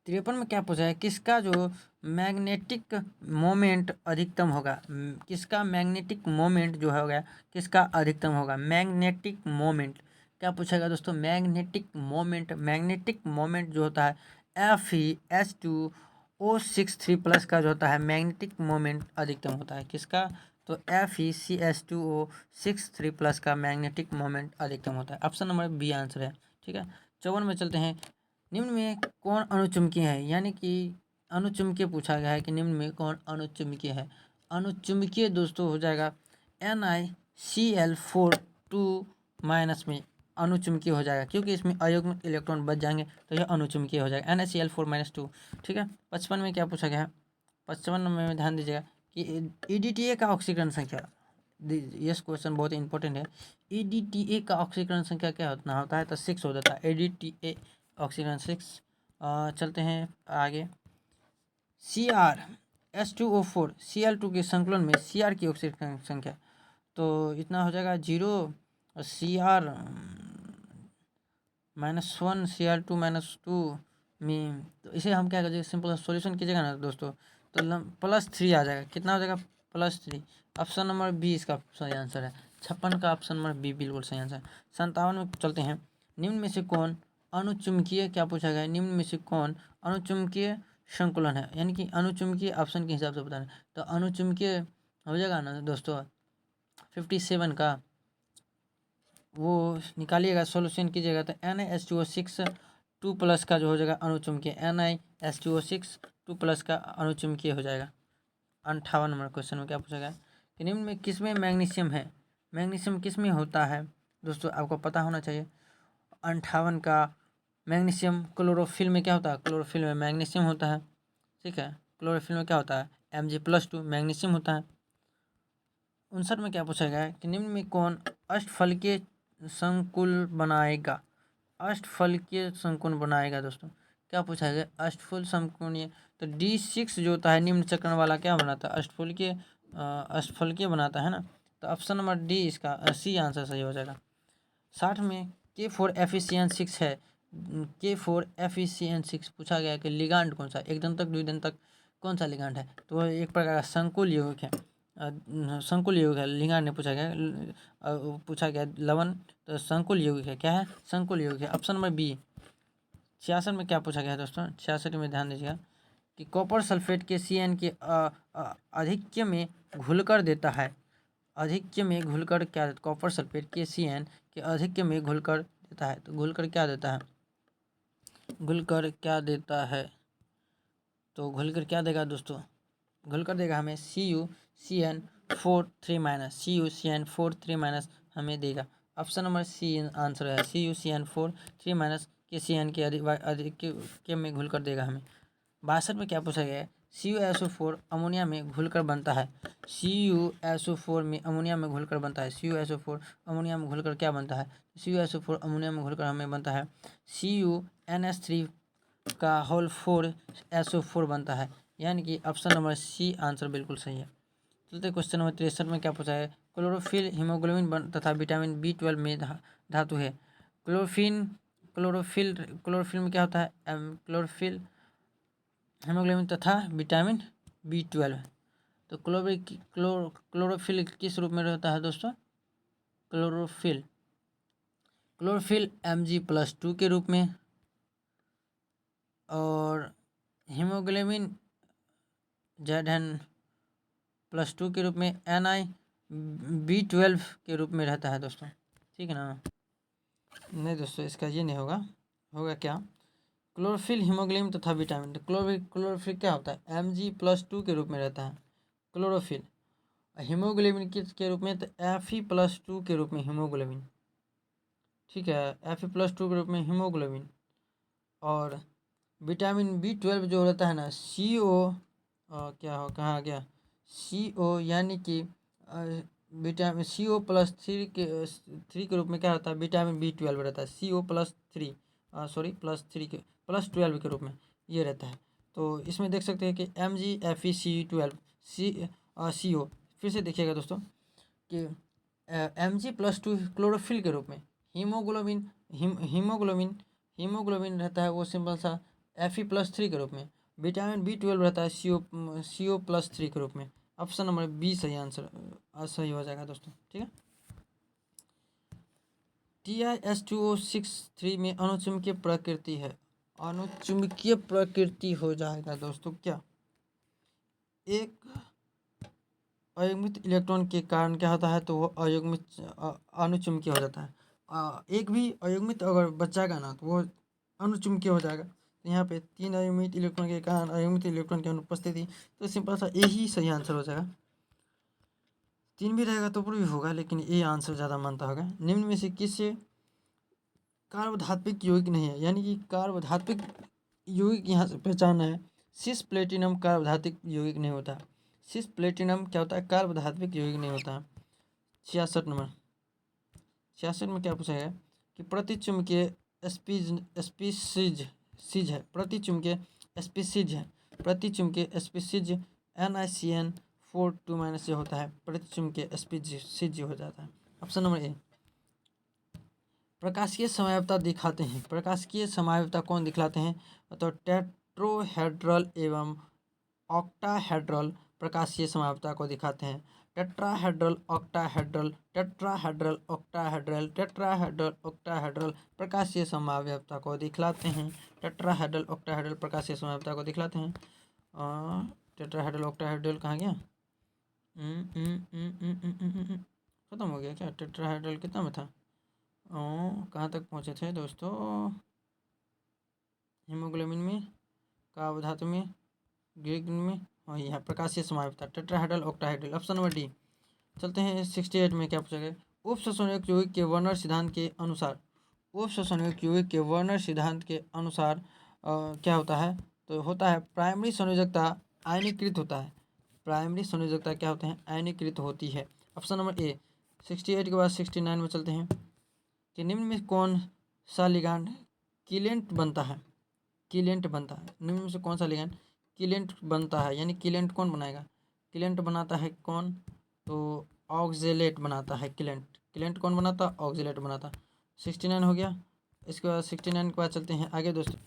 53 में क्या पूछा है, किसका जो मैग्नेटिक मोमेंट अधिकतम होगा। किसका मैग्नेटिक मोमेंट जो होगा, किसका अधिकतम होगा। मैग्नेटिक मोमेंट क्या पूछेगा दोस्तों, मैग्नेटिक मोमेंट। मैग्नेटिक मोमेंट जो होता है FeS2O6 3+ का जो होता है मैग्नेटिक मोमेंट अधिकतम होता है। किसका, तो FeCS2O6 3+ का मैग्नेटिक मोमेंट अधिकतम होता है। ऑप्शन नंबर बी आंसर है। ठीक है, 54 में चलते हैं। निम्न में कौन अणुचुम्बकीय है, यानी कि अणुचुम्बकीय पूछा गया है कि निम्न में कौन अणुचुम्बकीय है। अणुचुम्बकीय दोस्तों हो जाएगा NiCl4 2- में अणुचुम्बकीय हो जाएगा, क्योंकि इसमें अयुग्मित इलेक्ट्रॉन बच जाएंगे तो यह अणुचुम्बकीय हो जाएगा। NiCl4-2। ठीक है, 55 में क्या पूछा गया है, 55 में ध्यान दीजिएगा कि EDTA का ऑक्सीकरण संख्या, यस क्वेश्चन बहुत इंपॉर्टेंट है। EDTA का ऑक्सीकरण संख्या क्या होता है, तो 6 हो जाता है। EDTA ऑक्सीकरण 6। चलते हैं आगे। CrH2O4 Cl2 के संकलन में Cr की ऑक्सीकरण संख्या, तो इतना हो जाएगा 0, और Cr-1 Cr2-2 में, तो इसे हम क्या करेंगे, सिंपल सॉल्यूशन कीजिएगा ना दोस्तों, तो +3 आ जाएगा। कितना हो जाएगा, +3। ऑप्शन नंबर बी इसका सही आंसर है। 56 का ऑप्शन नंबर बी बिल्कुल सही आंसर है। 57 में चलते हैं। निम्न में से कौन अणुचुम्बकीय, क्या पूछा गया है, निम्न में से कौन अणुचुम्बकीय संकुलन है, यानी कि अणुचुम्बकीय ऑप्शन के हिसाब से बताना। तो अणुचुम्बकीय हो जाएगा ना दोस्तों 57 का, वो निकालिएगा, सॉल्यूशन कीजिएगा, तो NiH2O6 2+ का जो हो जाएगा अणुचुम्बकीय, NiH2O6 2+ का अणुचुम्बकीय हो जाएगा। 58 नंबर क्वेश्चन में क्या पूछा गया कि निम्न में किसमें मैग्नीशियम है। मैग्नीशियम किस में होता है दोस्तों, आपको पता होना चाहिए। 58 का मैग्नीशियम क्लोरोफिल में क्या होता है, क्लोरोफिल में मैग्नीशियम होता है। ठीक है, क्लोरोफिल में क्या होता है, Mg+2 मैग्नीशियम होता है। 59 में क्या पूछा गया है कि निम्न में कौन अष्टफलकीय संकुल बनाएगा। अष्टफलकीय संकुल बनाएगा दोस्तों, क्या पूछा गया, अष्टफल संकुल। तो D6 जो होता है निम्न चक्रण वाला क्या बनाता है, अष्टफलकीय बनाता है ना। तो ऑप्शन नंबर डी इसका सी आंसर सही हो जाएगा। 60 में K4FeCN6 है। K4FeCN6 पूछा गया कि लिगांड कौन सा, एक दंतक द्विदंतक कौन सा लिगांड है, तो वह एक प्रकार का संकुल यौगिक है। संकुल यौगिक है, लिगांड ने पूछा गया। पूछा गया लवण, तो संकुल यौगिक है। क्या है, संकुल यौगिक है। Option number B. 66 में क्या पूछा गया है दोस्तों, 66 में ध्यान दीजिएगा कि कॉपर सल्फेट के CN के आधिक्य में घुलकर देता है। आधिक्य में घुलकर क्या, कॉपर सल्फेट के CN के आधिक्य में घुलकर देता है। तो घुलकर क्या देता है, घुलकर क्या देता है, तो घुलकर क्या देगा दोस्तों, घुलकर देगा हमें CuCN4 3- हमें देगा। ऑप्शन नंबर सी आंसर है। CuCN4 3- के CN के अधिक में घुलकर देगा हमें। 62 में क्या पूछा गया है, CuSO4 अमोनिया में घुलकर बनता है। CuSO4 में अमोनिया में घुलकर बनता है। CuSO4 अमोनिया में घुलकर क्या बनता है, CuSO4 अमोनिया में घुलकर हमें बनता है CuNH3 का होल 4 SO4 बनता है, यानी कि ऑप्शन नंबर सी आंसर बिल्कुल सही है। चलते क्वेश्चन नंबर 63 में क्या पूछा है, क्लोरोफिल हीमोग्लोबिन तथा विटामिन B12 में धातु है। क्लोरोफिल में क्या होता है, क्लोरोफिल हीमोग्लोबिन तथा विटामिन B12। तो क्लोरोफिल किस रूप में रहता है दोस्तों, क्लोरोफिल क्लोरोफिल Mg+2 के रूप में, और हीमोग्लोबिन Zn+2 के रूप में, NiB12 के रूप में रहता है दोस्तों, ठीक है ना। नहीं दोस्तों, इसका ये नहीं होगा, होगा क्या, क्लोरोफिल हीमोग्लोबिन तथा विटामिन। तो क्लोरोफिल क्या होता है, Mg+2 के रूप में रहता है क्लोरोफिल। हीमोग्लोबिन के रूप में तो Fe+2 के रूप में हीमोग्लोबिन, ठीक है, Fe+2 के रूप में हीमोग्लोबिन। और विटामिन B12 जो रहता है ना, CO, क्या हो, कहाँ गया, CO, यानी कि विटामिन CO+3 के रूप में क्या रहता है, विटामिन B12 रहता है, CO+3, सॉरी +12 के रूप में ये रहता है। तो इसमें देख सकते हैं कि MgFeCl12 CO, फिर से देखिएगा दोस्तों कि Mg+2 क्लोरोफिल के रूप में, हीमोग्लोबिन रहता है वो सिंपल सा Fe+3 के रूप में, विटामिन B12 रहता है CO+3 के रूप में। ऑप्शन नंबर बी सही आंसर सही हो जाएगा दोस्तों, ठीक है। TiS2O6 में अनुचुंबकीय प्रकृति है, अनुचुंबकीय प्रकृति हो जाएगा दोस्तों क्या, एक अयुग्मित इलेक्ट्रॉन के कारण क्या होता है, तो वो अनुचुंबकीय हो जाता है। एक भी अयुग्मित अगर बच जाएगा ना तो वो अनुचुंबकीय हो जाएगा। तो यहाँ पे 3 अयुग्मित इलेक्ट्रॉन के कारण अयुग्मित इलेक्ट्रॉन की अनुपस्थिति, तो सिंपल सा यही सही आंसर हो जाएगा। 3 भी रहेगा तो भी होगा, लेकिन ये आंसर ज़्यादा मानता होगा। निम्न में से किससे कार्बोधात्विक यौगिक नहीं है, यानी कि कार्बोधात्विक यौगिक यहाँ से पहचानना है। सिस प्लेटिनम कार्बोधात्विक यौगिक नहीं होता। सिस प्लेटिनम क्या होता है, कार्बोधात्विक यौगिक नहीं होता है। 66 नंबर, 66 में क्या पूछा गया कि प्रतिचुंबकीय स्पीसीज है, प्रतिचुंबकीय स्पीसीज है, प्रतिचुंबकीय स्पीसीज NiCN4 2- से होता है, प्रतिचुंबकीय स्पीसीज हो जाता है। ऑप्शन नंबर ए। प्रकाशीय समयावता दिखाते हैं, प्रकाशीय समयावता कौन दिखलाते हैं, तो टेट्रोहेड्रल एवं ऑक्टाहेड्रल प्रकाशीय समयावता को दिखाते हैं। Tetrahedral, octahedral, tetrahedral, octahedral, tetrahedral, octahedral प्रकाशीय समयावता को दिखलाते हैं। टेट्राहेड्रल, ऑक्टाहेड्रल प्रकाशीय समयावता को दिखलाते हैं। टेट्राहेड्रल, ऑक्टाहेड्रल कहाँ गया, खत्म हो गया क्या, टेट्राहेड्रल कितना में था, कहाँ तक पहुँचे थे दोस्तों, हीमोग्लोबिन में, कार्बोधातु में, ग्रीक में, और यहाँ प्रकाशीय समयावता tetrahedral, octahedral. Option number D. चलते हैं 68 में क्या पूछा गया, उपसंयोजक यौगिक के वर्नर सिद्धांत के अनुसार, उपसंयोजक यौगिक के वर्नर सिद्धांत के अनुसार क्या होता है, तो होता है प्राइमरी संयोजकता आयनीकृत होता है। प्राइमरी संयोजकता क्या होते हैं, आयनीकृत होती है। ऑप्शन नंबर ए। 68 के बाद 69 में चलते हैं कि निम्न में कौन सा लिगांड कीलेंट बनता है, कीलेंट बनता है, निम्न में से कौन सा लिगांड कीलेंट बनता है, यानी कीलेंट कौन बनाएगा, कीलेंट बनाता है कौन, तो ऑक्जेलेट बनाता है कीलेंट, कीलेंट कौन बनाता है, ऑक्जेलेट बनाता। 69 हो गया। इसके बाद 69 के बाद चलते हैं आगे दोस्तों,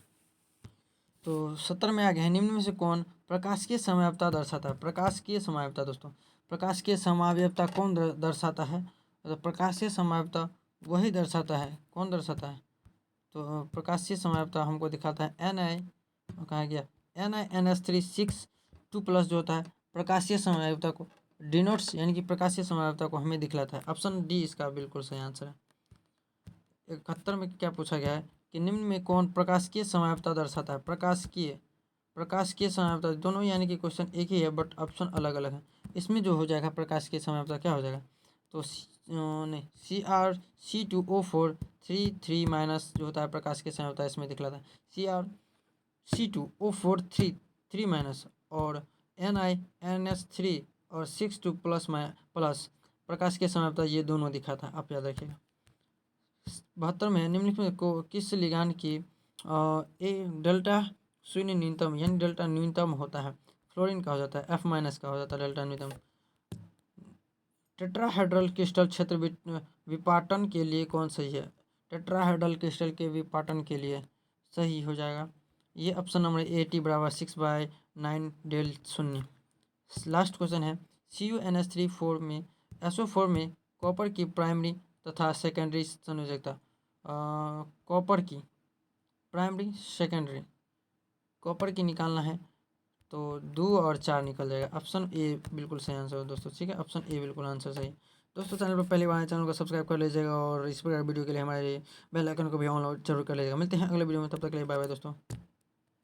तो 70 में आ गए हैं, निम्न में से कौन प्रकाशिकीय समयावता दर्शाता है, प्रकाशिकीय समयावता दोस्तों, प्रकाशिकीय समयावता कौन दर्शाता है, तो प्रकाशीय समयावता वही दर्शाता है, कौन दर्शाता है, तो प्रकाशीय समयावता हमको दिखाता है Ni, कहाँ गया, NiNS3 6 2+ जो होता है प्रकाशीय समयावता को डिनोट्स, यानी कि प्रकाशीय समयावता को हमें दिखलाता है। ऑप्शन डी इसका बिल्कुल सही आंसर है। 71 में क्या पूछा गया है कि निम्न में कौन प्रकाशिकीय समयावता दर्शाता है, प्रकाशिकीय समयावता, दोनों यानी कि क्वेश्चन एक ही है बट ऑप्शन अलग अलग है। इसमें जो हो जाएगा प्रकाशिकीय समयावता क्या हो जाएगा, तो नहीं CrC2O4 3 जो होता है प्रकाशिकीय समयावता इसमें दिखलाता है CrC2O4 3 और NiNS3 और 6 2+ प्रकाशिकीय समयावता ये दोनों दिखाता है, आप याद रखिएगा। 72 में निम्नलिखित को किस लिगांड की डेल्टा शून्य न्यूनतम, यानी डेल्टा न्यूनतम होता है, फ्लोरीन का हो जाता है, F- का हो जाता है डेल्टा न्यूनतम। टेट्राहेड्रल क्रिस्टल क्षेत्र विपाटन के लिए कौन सही है, टेट्राहेड्रल क्रिस्टल के विपाटन के लिए सही हो जाएगा ये option number A T = 6/9 del शून्य। लास्ट क्वेश्चन है CuNH3 4 में SO4 में कॉपर की प्राइमरी तथा सेकेंडरी संयोजकता, कॉपर की प्राइमरी सेकेंडरी, कॉपर की निकालना है तो 2 और 4 निकल जाएगा। ऑप्शन ए बिल्कुल सही आंसर है दोस्तों, ठीक है, ऑप्शन ए बिल्कुल आंसर सही। दोस्तों चैनल पर पहली बार आए, चैनल को सब्सक्राइब कर लीजिएगा और इस प्रकार वीडियो के लिए हमारे बेल आइकन को भी ऑन जरूर कर लीजिएगा। मिलते हैं अगले वीडियो में, तब तक के लिए बाय बाय दोस्तों।